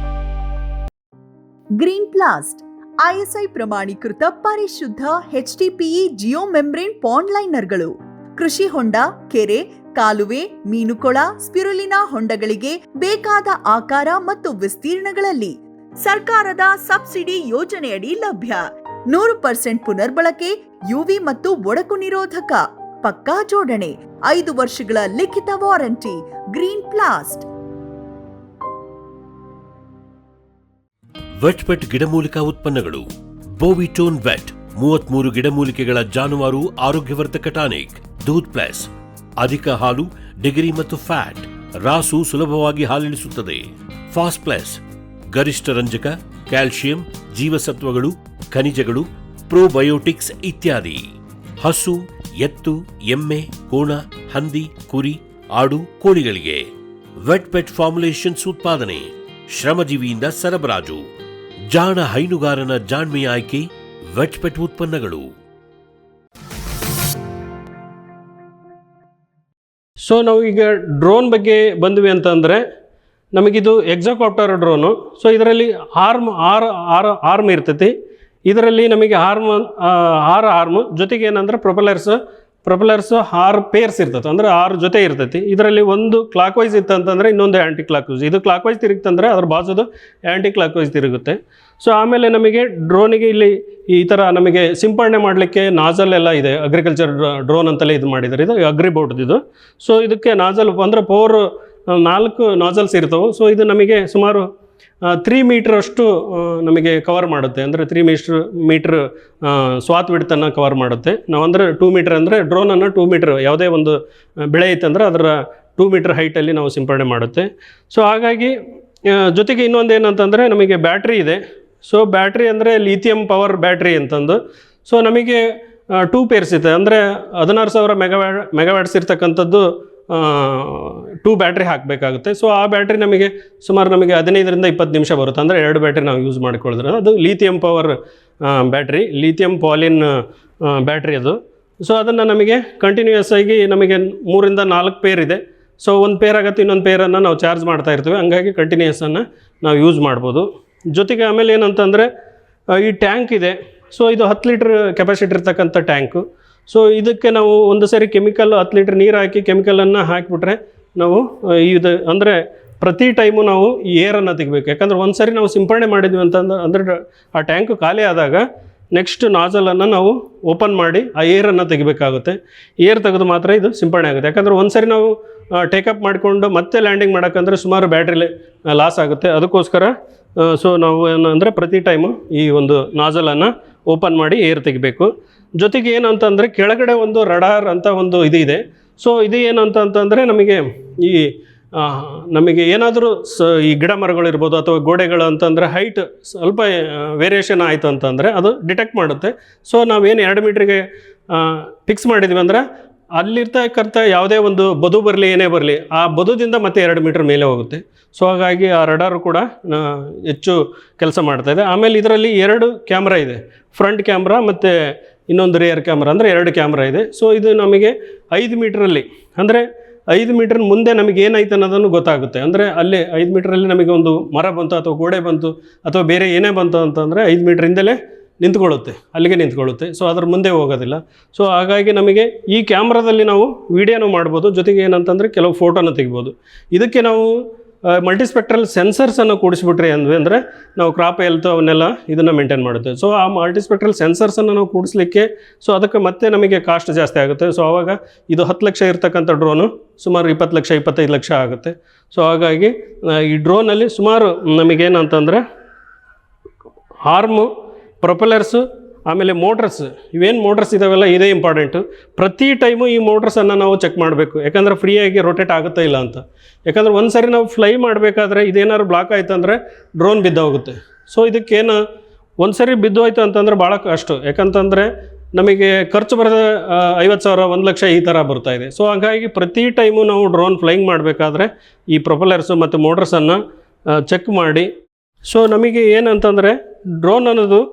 Green plast ISI ಪ್ರಮಾಣೀಕೃತ ಪರಿಶುದ್ಧ HDPE ಜಿಯೋ ಮೆಂಬ್ರೇನ್ ಪಾಂಡ್ ಲೈನರ್ಗಳು. ಕೃಷಿ ಹೊಂಡ, ಕೆರೆ, ಕಾಲುವೆ, ಮೀನುಕೊಳ, ಸ್ಪಿರುಲಿನಾ ಹೊಂಡಗಳಿಗೆ ಬೇಕಾದ ಆಕಾರ ಮತ್ತು ವಿಸ್ತೀರ್ಣಗಳಲ್ಲಿ ಸರ್ಕಾರದ ಸಬ್ಸಿಡಿ ಯೋಜನೆಯಡಿ ಲಭ್ಯ. 100% ಪುನರ್ಬಳಕೆ, ಯುವಿ ಮತ್ತು ಒಡಕು ನಿರೋಧಕ, ಪಕ್ಕಾ ಜೋಡಣೆ, 5 ವರ್ಷಗಳ ಲಿಖಿತ ವಾರಂಟಿ. ಗ್ರೀನ್ ಪ್ಲಾಸ್ಟ್. ವೆಟ್ ಗಿಡಮೂಲಿಕಾ ಉತ್ಪನ್ನಗಳು. ಬೋವಿಟೋನ್ ವೆಟ್ 33 ಗಿಡಮೂಲಿಕೆಗಳ ಜಾನುವಾರು ಆರೋಗ್ಯವರ್ಧಕ ಟಾನಿಕ್ ದೂದ್ ಪ್ಲಸ್, ಅಧಿಕ ಹಾಲು, ಡಿಗ್ರಿ ಮತ್ತು ಫ್ಯಾಟ್, ರಾಸು ಸುಲಭವಾಗಿ ಹಾಲಿಳಿಸುತ್ತದೆ. ಫಾಸ್ಟ್ ಪ್ಲಸ್, ಗರಿಷ್ಠ ರಂಜಕ, ಕ್ಯಾಲ್ಸಿಯಂ, ಜೀವಸತ್ವಗಳು, ಖನಿಜಗಳು, ಪ್ರೋಬಯೋಟಿಕ್ಸ್ ಇತ್ಯಾದಿ. ಹಸು, ಎತ್ತು, ಎಮ್ಮೆ, ಕೋಣ, ಹಂದಿ, ಕುರಿ, ಆಡು, ಕೋಳಿಗಳಿಗೆ ವೆಟ್ ಪೆಟ್ ಫಾರ್ಮುಲೇಷನ್ಸ್ ಉತ್ಪಾದನೆ, ಶ್ರಮಜೀವಿಯಿಂದ ಸರಬರಾಜು. ಜಾಣ ಹೈನುಗಾರನ ಜಾಣ್ಮೆಯ ಆಯ್ಕೆ ವೆಟ್ ಪೆಟ್ ಉತ್ಪನ್ನಗಳು. ಸೊ ನಾವು ಈಗ ಡ್ರೋನ್ ಬಗ್ಗೆ ಬಂದ್ವಿ ಅಂತಂದರೆ ನಮಗಿದು ಎಕ್ಸಾಕಾಪ್ಟರ್ ಡ್ರೋನು. ಸೊ ಇದರಲ್ಲಿ ಆರ್ಮ್ ಇರ್ತೈತಿ. ಇದರಲ್ಲಿ ನಮಗೆ ಆರ್ಮ್ ಜೊತೆಗೆ ಏನಂದ್ರೆ ಪ್ರೊಪೆಲರ್ಸ್ 6 ಪೇರ್ಸ್ ಇರ್ತದೆ, ಅಂದರೆ 6 ಜೊತೆ ಇರ್ತೈತಿ. ಇದರಲ್ಲಿ ಒಂದು ಕ್ಲಾಕ್ ವೈಸ್ ಇತ್ತಂತಂದರೆ ಇನ್ನೊಂದು ಆ್ಯಂಟಿ ಕ್ಲಾಕ್ ವೈಸ್. ಇದು ಕ್ಲಾಕ್ ವೈಸ್ ತಿರುಗ್ತಂದ್ರೆ ಅದ್ರ ಬಾಜುದು ಆ್ಯಂಟಿ ಕ್ಲಾಕ್ ವೈಸ್ ತಿರುಗುತ್ತೆ. ಸೊ ಆಮೇಲೆ ನಮಗೆ ಡ್ರೋನಿಗೆ ಇಲ್ಲಿ ಈ ಥರ ನಮಗೆ ಸಿಂಪಡಣೆ ಮಾಡಲಿಕ್ಕೆ ನಾಜಲ್ ಎಲ್ಲ ಇದೆ. ಅಗ್ರಿಕಲ್ಚರ್ ಡ್ರೋನ್ ಅಂತಲೇ ಇದು ಮಾಡಿದ್ದಾರೆ. ಇದು ಅಗ್ರಿಬೋಟ್ ಇದು. ಸೊ ಇದಕ್ಕೆ ನಾಜಲ್ ಅಂದರೆ ಪವರ್ 4 ನಾಜಲ್ಸ್ ಇರ್ತವೆ. ಸೊ ಇದು ನಮಗೆ ಸುಮಾರು 3 ಮೀಟ್ರ್ ಅಷ್ಟು ನಮಗೆ ಕವರ್ ಮಾಡುತ್ತೆ. ಅಂದರೆ 3 ಮೀಟ್ರ್ ಸ್ವಾತ್ ವಿಡ್ತನ್ನು ಕವರ್ ಮಾಡುತ್ತೆ. ನಾವು ಅಂದರೆ 2 ಮೀಟ್ರ್ ಅಂದರೆ ಡ್ರೋನನ್ನು 2 ಮೀಟ್ರ್ ಯಾವುದೇ ಒಂದು ಬೆಳೆ ಇತ್ತಂದ್ರೆ ಅದರ 2 ಮೀಟ್ರ್ ಹೈಟಲ್ಲಿ ನಾವು ಸಿಂಪಡಣೆ ಮಾಡುತ್ತೆ. ಸೊ ಹಾಗಾಗಿ ಜೊತೆಗೆ ಇನ್ನೊಂದು ಏನಂತಂದರೆ ನಮಗೆ ಬ್ಯಾಟ್ರಿ ಇದೆ. ಸೊ ಬ್ಯಾಟ್ರಿ ಅಂದರೆ ಲಿಥಿಯಂ ಪವರ್ ಬ್ಯಾಟ್ರಿ ಅಂತಂದು. ಸೊ ನಮಗೆ 2 ಪೇರ್ಸ್ ಇದೆ, ಅಂದರೆ 16,000 ಮೆಗಾವ್ಯಾಟ್ಸ್ ಇರ್ತಕ್ಕಂಥದ್ದು 2 ಬ್ಯಾಟ್ರಿ ಹಾಕಬೇಕಾಗುತ್ತೆ. ಸೊ ಆ ಬ್ಯಾಟ್ರಿ ನಮಗೆ ಸುಮಾರು 15ರಿಂದ 20 ನಿಮಿಷ ಬರುತ್ತೆ. ಅಂದರೆ 2 ಬ್ಯಾಟ್ರಿ ನಾವು ಯೂಸ್ ಮಾಡಿಕೊಳ್ಳಿದ್ರೆ ಅದು ಲಿಥಿಯಂ ಪವರ್ ಬ್ಯಾಟ್ರಿ, ಲಿಥಿಯಂ ಪಾಲಿನ್ ಬ್ಯಾಟ್ರಿ ಅದು. ಸೊ ಅದನ್ನು ನಮಗೆ ಕಂಟಿನ್ಯೂಯಸ್ ಆಗಿ ನಮಗೆ 3ರಿಂದ 4 ಪೇರ್ ಇದೆ. ಸೊ ಒಂದು ಪೇರ್ ಆಗುತ್ತೆ, ಇನ್ನೊಂದು ಪೇರನ್ನು ನಾವು ಚಾರ್ಜ್ ಮಾಡ್ತಾ ಇರ್ತೀವಿ. ಹಂಗಾಗಿ ಕಂಟಿನ್ಯೂಯಸ್ಸನ್ನು ನಾವು ಯೂಸ್ ಮಾಡ್ಬೋದು. ಜೊತೆಗೆ ಆಮೇಲೆ ಏನಂತಂದರೆ ಈ ಟ್ಯಾಂಕ್ ಇದೆ. ಸೊ ಇದು 10 ಲೀಟ್ರ್ ಕೆಪಾಸಿಟಿ ಇರ್ತಕ್ಕಂಥ ಟ್ಯಾಂಕು. ಸೊ ಇದಕ್ಕೆ ನಾವು ಒಂದು ಸರಿ ಕೆಮಿಕಲ್ 10 ಲೀಟ್ರ್ ನೀರು ಹಾಕಿ ಕೆಮಿಕಲನ್ನು ಹಾಕಿಬಿಟ್ರೆ ನಾವು ಇದು ಅಂದರೆ ಪ್ರತಿ ಟೈಮು ನಾವು ಈ ಏರನ್ನು ತೆಗಿಬೇಕು. ಯಾಕಂದರೆ ಒಂದು ಸರಿ ನಾವು ಸಿಂಪಡಣೆ ಮಾಡಿದ್ವಿ ಅಂದರೆ ಆ ಟ್ಯಾಂಕು ಖಾಲಿ ಆದಾಗ ನೆಕ್ಸ್ಟ್ ನಾಜಲನ್ನು ನಾವು ಓಪನ್ ಮಾಡಿ ಆ ಏರನ್ನು ತೆಗಿಬೇಕಾಗುತ್ತೆ. ಏರ್ ತೆಗೆದು ಮಾತ್ರ ಇದು ಸಿಂಪಡಣೆ ಆಗುತ್ತೆ. ಯಾಕಂದರೆ ಒಂದು ಸರಿ ನಾವು ಟೇಕಪ್ ಮಾಡಿಕೊಂಡು ಮತ್ತೆ ಲ್ಯಾಂಡಿಂಗ್ ಮಾಡೋಕ್ಕಂದ್ರೆ ಸುಮಾರು ಬ್ಯಾಟ್ರಿಲಿ ಲಾಸ್ ಆಗುತ್ತೆ. ಅದಕ್ಕೋಸ್ಕರ ಸೊ ನಾವು ಏನಂದರೆ ಪ್ರತಿ ಟೈಮು ಈ ಒಂದು ನಾಜಲನ್ನು ಓಪನ್ ಮಾಡಿ ಏರ್ ತೆಗಿಬೇಕು. ಜೊತೆಗೆ ಏನಂತಂದರೆ ಕೆಳಗಡೆ ಒಂದು ರಡಾರ್ ಅಂತ ಒಂದು ಇದೆ. ಸೊ ಇದು ಏನಂತಂದರೆ ನಮಗೆ ಏನಾದರೂ ಈ ಗಿಡ ಮರಗಳಿರ್ಬೋದು ಅಥವಾ ಗೋಡೆಗಳು ಅಂತಂದರೆ ಹೈಟ್ ಸ್ವಲ್ಪ ವೇರಿಯೇಷನ್ ಆಯಿತು ಅಂತಂದರೆ ಅದು ಡಿಟೆಕ್ಟ್ ಮಾಡುತ್ತೆ. ಸೊ ನಾವೇನು 2 ಮೀಟ್ರಿಗೆ ಫಿಕ್ಸ್ ಮಾಡಿದ್ವಿ ಅಂದರೆ ಅಲ್ಲಿರ್ತಕ್ಕಂಥ ಯಾವುದೇ ಒಂದು ಬದು ಬರಲಿ ಏನೇ ಬರಲಿ ಆ ಬದುದಿಂದ ಮತ್ತೆ 2 ಮೀಟ್ರ್ ಮೇಲೆ ಹೋಗುತ್ತೆ. ಸೊ ಹಾಗಾಗಿ ಆ ರಡಾರು ಕೂಡ ಹೆಚ್ಚು ಕೆಲಸ ಮಾಡ್ತಾಯಿದೆ. ಆಮೇಲೆ ಇದರಲ್ಲಿ 2 ಕ್ಯಾಮ್ರಾ ಇದೆ, ಫ್ರಂಟ್ ಕ್ಯಾಮ್ರಾ ಮತ್ತು ಇನ್ನೊಂದು ರೇರ್ ಕ್ಯಾಮ್ರಾ, ಅಂದರೆ 2 ಕ್ಯಾಮ್ರಾ ಇದೆ. ಸೊ ಇದು ನಮಗೆ 5 ಮೀಟ್ರಲ್ಲಿ ಅಂದರೆ 5 ಮೀಟ್ರ್ ಮುಂದೆ ನಮಗೆ ಏನಾಯ್ತು ಅನ್ನೋದನ್ನು ಗೊತ್ತಾಗುತ್ತೆ. ಅಂದರೆ ಅಲ್ಲಿ 5 ಮೀಟ್ರಲ್ಲಿ ನಮಗೆ ಒಂದು ಮರ ಬಂತು ಅಥವಾ ಗೋಡೆ ಬಂತು ಅಥವಾ ಬೇರೆ ಏನೇ ಬಂತು ಅಂತಂದರೆ 5 ಮೀಟ್ರಿಂದಲೇ ಅಲ್ಲಿಗೆ ನಿಂತ್ಕೊಳ್ಳುತ್ತೆ. ಸೊ ಅದ್ರ ಮುಂದೆ ಹೋಗೋದಿಲ್ಲ. ಸೊ ಹಾಗಾಗಿ ನಮಗೆ ಈ ಕ್ಯಾಮ್ರಾದಲ್ಲಿ ನಾವು ವೀಡಿಯೋನೂ ಮಾಡ್ಬೋದು. ಜೊತೆಗೆ ಏನಂತಂದರೆ ಕೆಲವು ಫೋಟೋನ ತೆಗಿಬೋದು. ಇದಕ್ಕೆ ನಾವು ಮಲ್ಟಿಸ್ಪೆಕ್ಟ್ರಲ್ ಸೆನ್ಸರ್ಸನ್ನು ಕೂಡಿಸ್ಬಿಟ್ರಿ ಅಂದರೆ ನಾವು ಕ್ರಾಪ್ ಹೆಲ್ತ್ ಅವನ್ನೆಲ್ಲ ಇದನ್ನು ಮೇಂಟೈನ್ ಮಾಡುತ್ತೆ. ಸೊ ಆ ಮಲ್ಟಿಸ್ಪೆಕ್ಟ್ರಲ್ ಸೆನ್ಸರ್ಸನ್ನು ನಾವು ಕೂಡಿಸ್ಲಿಕ್ಕೆ ಸೊ ಅದಕ್ಕೆ ಮತ್ತೆ ನಮಗೆ ಕಾಸ್ಟ್ ಜಾಸ್ತಿ ಆಗುತ್ತೆ. ಸೊ ಆವಾಗ ಇದು 10 ಲಕ್ಷ ಇರ್ತಕ್ಕಂಥ ಡ್ರೋನು ಸುಮಾರು 20 ಲಕ್ಷ 25 ಲಕ್ಷ ಆಗುತ್ತೆ. ಸೊ ಹಾಗಾಗಿ ಈ ಡ್ರೋನಲ್ಲಿ ಸುಮಾರು ನಮಗೇನಂತಂದರೆ ಆರ್ಮು, ಪ್ರೊಪೆಲರ್ಸು, ಆಮೇಲೆ ಮೋಟ್ರಸ್, ಇವೇನು ಮೋಟ್ರಸ್ ಇದಾವೆಲ್ಲ ಇದೇ ಇಂಪಾರ್ಟೆಂಟು. ಪ್ರತಿ ಟೈಮು ಈ ಮೋಟ್ರಸನ್ನು ನಾವು ಚೆಕ್ ಮಾಡಬೇಕು. ಯಾಕಂದರೆ ಫ್ರೀಯಾಗಿ ರೊಟೇಟ್ ಆಗುತ್ತಾ ಇಲ್ಲ ಅಂತ. ಯಾಕಂದರೆ ಒಂದು ಸರಿ ನಾವು ಫ್ಲೈ ಮಾಡಬೇಕಾದ್ರೆ ಇದೇನಾದ್ರು ಬ್ಲಾಕ್ ಆಯಿತು ಅಂದರೆ ಡ್ರೋನ್ ಬಿದ್ದೋಗುತ್ತೆ. ಸೊ ಇದಕ್ಕೇನು ಒಂದು ಸರಿ ಬಿದ್ದೋಯ್ತು ಅಂತಂದರೆ ಭಾಳ ಕಷ್ಟ. ಯಾಕಂತಂದರೆ ನಮಗೆ ಖರ್ಚು ಬರೋದು 50,000 1 ಲಕ್ಷ ಈ ಥರ ಬರ್ತಾಯಿದೆ. ಸೊ ಹಾಗಾಗಿ ಪ್ರತಿ ಟೈಮು ನಾವು ಡ್ರೋನ್ ಫ್ಲೈಯಿಂಗ್ ಮಾಡಬೇಕಾದ್ರೆ ಈ ಪ್ರೊಪೆಲರ್ಸು ಮತ್ತು ಮೋಟ್ರಸನ್ನು ಚೆಕ್ ಮಾಡಿ. ಸೊ ನಮಗೆ ಏನಂತಂದರೆ ಡ್ರೋನ್ ಅನ್ನೋದು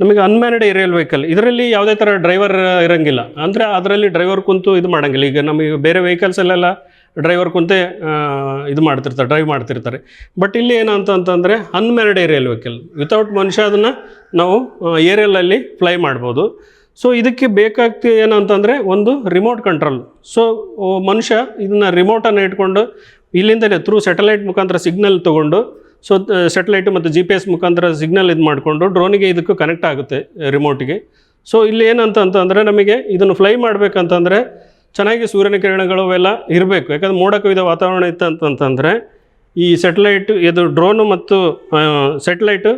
ನಮಗೆ ಅನ್ಮ್ಯಾನ್ಡ್ ಏರಿಯಲ್ ವೆಹಿಕಲ್. ಇದರಲ್ಲಿ ಯಾವುದೇ ಥರ ಡ್ರೈವರ್ ಇರೋಂಗಿಲ್ಲ. ಅಂದರೆ ಅದರಲ್ಲಿ ಡ್ರೈವರ್ ಕುಂತು ಇದು ಮಾಡೋಂಗಿಲ್ಲ. ಈಗ ನಮಗೆ ಬೇರೆ ವೆಹಿಕಲ್ಸಲ್ಲೆಲ್ಲ ಡ್ರೈವರ್ ಕುಂತೆ ಡ್ರೈವ್ ಮಾಡ್ತಿರ್ತಾರೆ. ಬಟ್ ಇಲ್ಲಿ ಏನಂತಂದರೆ ಅನ್ಮ್ಯಾನ್ಡ್ ಏರಿಯಲ್ ವೆಹಿಕಲ್, ವಿತೌಟ್ ಮನುಷ್ಯ ಅದನ್ನು ನಾವು ಏರಿಯಲಲ್ಲಿ ಫ್ಲೈ ಮಾಡ್ಬೋದು. ಸೊ ಇದಕ್ಕೆ ಬೇಕಾಗ್ತಿ ಏನಂತಂದರೆ ಒಂದು ರಿಮೋಟ್ ಕಂಟ್ರೋಲ್. ಸೊ ಮನುಷ್ಯ ಇದನ್ನು ರಿಮೋಟನ್ನು ಇಟ್ಕೊಂಡು ಇಲ್ಲಿಂದಲೇ ಥ್ರೂ ಸ್ಯಾಟಲೈಟ್ ಮುಖಾಂತರ ಸಿಗ್ನಲ್ ತೊಗೊಂಡು ಸೊ ಸ್ಯಾಟಲೈಟು ಮತ್ತು GPS ಮುಖಾಂತರ ಸಿಗ್ನಲ್ ಇದು ಮಾಡಿಕೊಂಡು ಡ್ರೋನಿಗೆ ಇದಕ್ಕೂ ಕನೆಕ್ಟ್ ಆಗುತ್ತೆ ರಿಮೋಟಿಗೆ. ಸೊ ಇಲ್ಲಿ ಏನಂತಂದರೆ ನಮಗೆ ಇದನ್ನು ಫ್ಲೈ ಮಾಡಬೇಕಂತಂದರೆ ಚೆನ್ನಾಗಿ ಸೂರ್ಯನ ಕಿರಣಗಳು ಅವೆಲ್ಲ ಇರಬೇಕು. ಯಾಕಂದರೆ ಮೋಡ ಕವಿದ ವಾತಾವರಣ ಇತ್ತು ಅಂತಂತಂದರೆ ಈ ಸ್ಯಾಟಲೈಟ್ ಇದು ಡ್ರೋನು ಮತ್ತು ಸ್ಯಾಟಲೈಟು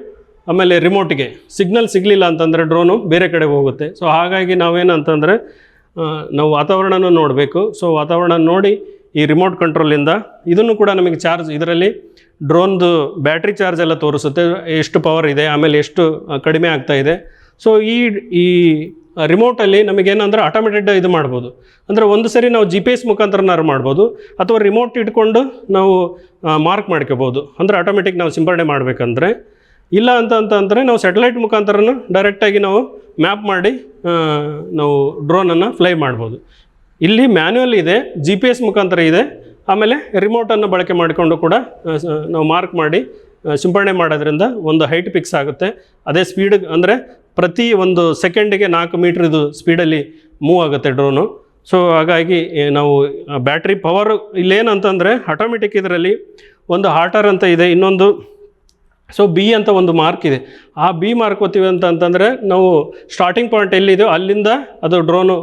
ಆಮೇಲೆ ರಿಮೋಟ್ಗೆ ಸಿಗ್ನಲ್ ಸಿಗಲಿಲ್ಲ ಅಂತಂದರೆ ಡ್ರೋನು ಬೇರೆ ಕಡೆ ಹೋಗುತ್ತೆ. ಸೊ ಹಾಗಾಗಿ ನಾವೇನಂತಂದರೆ ನಾವು ವಾತಾವರಣನೂ ನೋಡಬೇಕು. ಸೊ ವಾತಾವರಣ ನೋಡಿ ಈ ರಿಮೋಟ್ ಕಂಟ್ರೋಲಿಂದ ಇದನ್ನು ಕೂಡ ನಮಗೆ ಚಾರ್ಜ್, ಇದರಲ್ಲಿ ಡ್ರೋನ್ದು ಬ್ಯಾಟ್ರಿ ಚಾರ್ಜ್ ಎಲ್ಲ ತೋರಿಸುತ್ತೆ, ಎಷ್ಟು ಪವರ್ ಇದೆ, ಆಮೇಲೆ ಎಷ್ಟು ಕಡಿಮೆ ಆಗ್ತಾ ಇದೆ. ಸೊ ಈ ರಿಮೋಟಲ್ಲಿ ನಮಗೇನಂದ್ರೆ ಆಟೋಮೆಟೆಡ್ ಇದು ಮಾಡ್ಬೋದು. ಅಂದರೆ ಒಂದು ಸರಿ ನಾವು GPS ಮುಖಾಂತರನಾರು ಮಾಡ್ಬೋದು, ಅಥವಾ ರಿಮೋಟ್ ಇಟ್ಕೊಂಡು ನಾವು ಮಾರ್ಕ್ ಮಾಡ್ಕೋಬೋದು. ಅಂದರೆ ಆಟೋಮೆಟಿಕ್ ನಾವು ಸಿಂಪಡಣೆ ಮಾಡಬೇಕಂದ್ರೆ. ಇಲ್ಲ ಅಂತಂದರೆ ನಾವು ಸ್ಯಾಟಲೈಟ್ ಮುಖಾಂತರನೂ ಡೈರೆಕ್ಟಾಗಿ ನಾವು ಮ್ಯಾಪ್ ಮಾಡಿ ನಾವು ಡ್ರೋನನ್ನು ಫ್ಲೈ ಮಾಡ್ಬೋದು. ಇಲ್ಲಿ ಮ್ಯಾನ್ಯುವಲ್ ಇದೆ, GPS ಮುಖಾಂತರ ಇದೆ, ಆಮೇಲೆ ರಿಮೋಟನ್ನು ಬಳಕೆ ಮಾಡಿಕೊಂಡು ಕೂಡ ನಾವು ಮಾರ್ಕ್ ಮಾಡಿ ಸಿಂಪಡಣೆ ಮಾಡೋದ್ರಿಂದ ಒಂದು ಹೈಟ್ ಫಿಕ್ಸ್ ಆಗುತ್ತೆ. ಅದೇ ಸ್ಪೀಡ್ ಅಂದರೆ ಪ್ರತಿ ಒಂದು ಸೆಕೆಂಡಿಗೆ 4 ಮೀಟ್ರ್ ಇದು ಸ್ಪೀಡಲ್ಲಿ ಮೂವ್ ಆಗುತ್ತೆ ಡ್ರೋನು. ಸೊ ಹಾಗಾಗಿ ನಾವು ಬ್ಯಾಟ್ರಿ ಪವರ್ ಇಲ್ಲೇನಂತಂದರೆ ಆಟೋಮೆಟಿಕ್ ಇದರಲ್ಲಿ ಒಂದು ಹಾಟರ್ ಅಂತ ಇದೆ, ಇನ್ನೊಂದು ಸೊ B ಅಂತ ಒಂದು ಮಾರ್ಕ್ ಇದೆ. ಆ B ಮಾರ್ಕ್ ಒತ್ತೀವಿ ಅಂತಂದರೆ ನಾವು ಸ್ಟಾರ್ಟಿಂಗ್ ಪಾಯಿಂಟ್ ಎಲ್ಲಿದೆಯೋ ಅಲ್ಲಿಂದ ಅದು ಡ್ರೋನು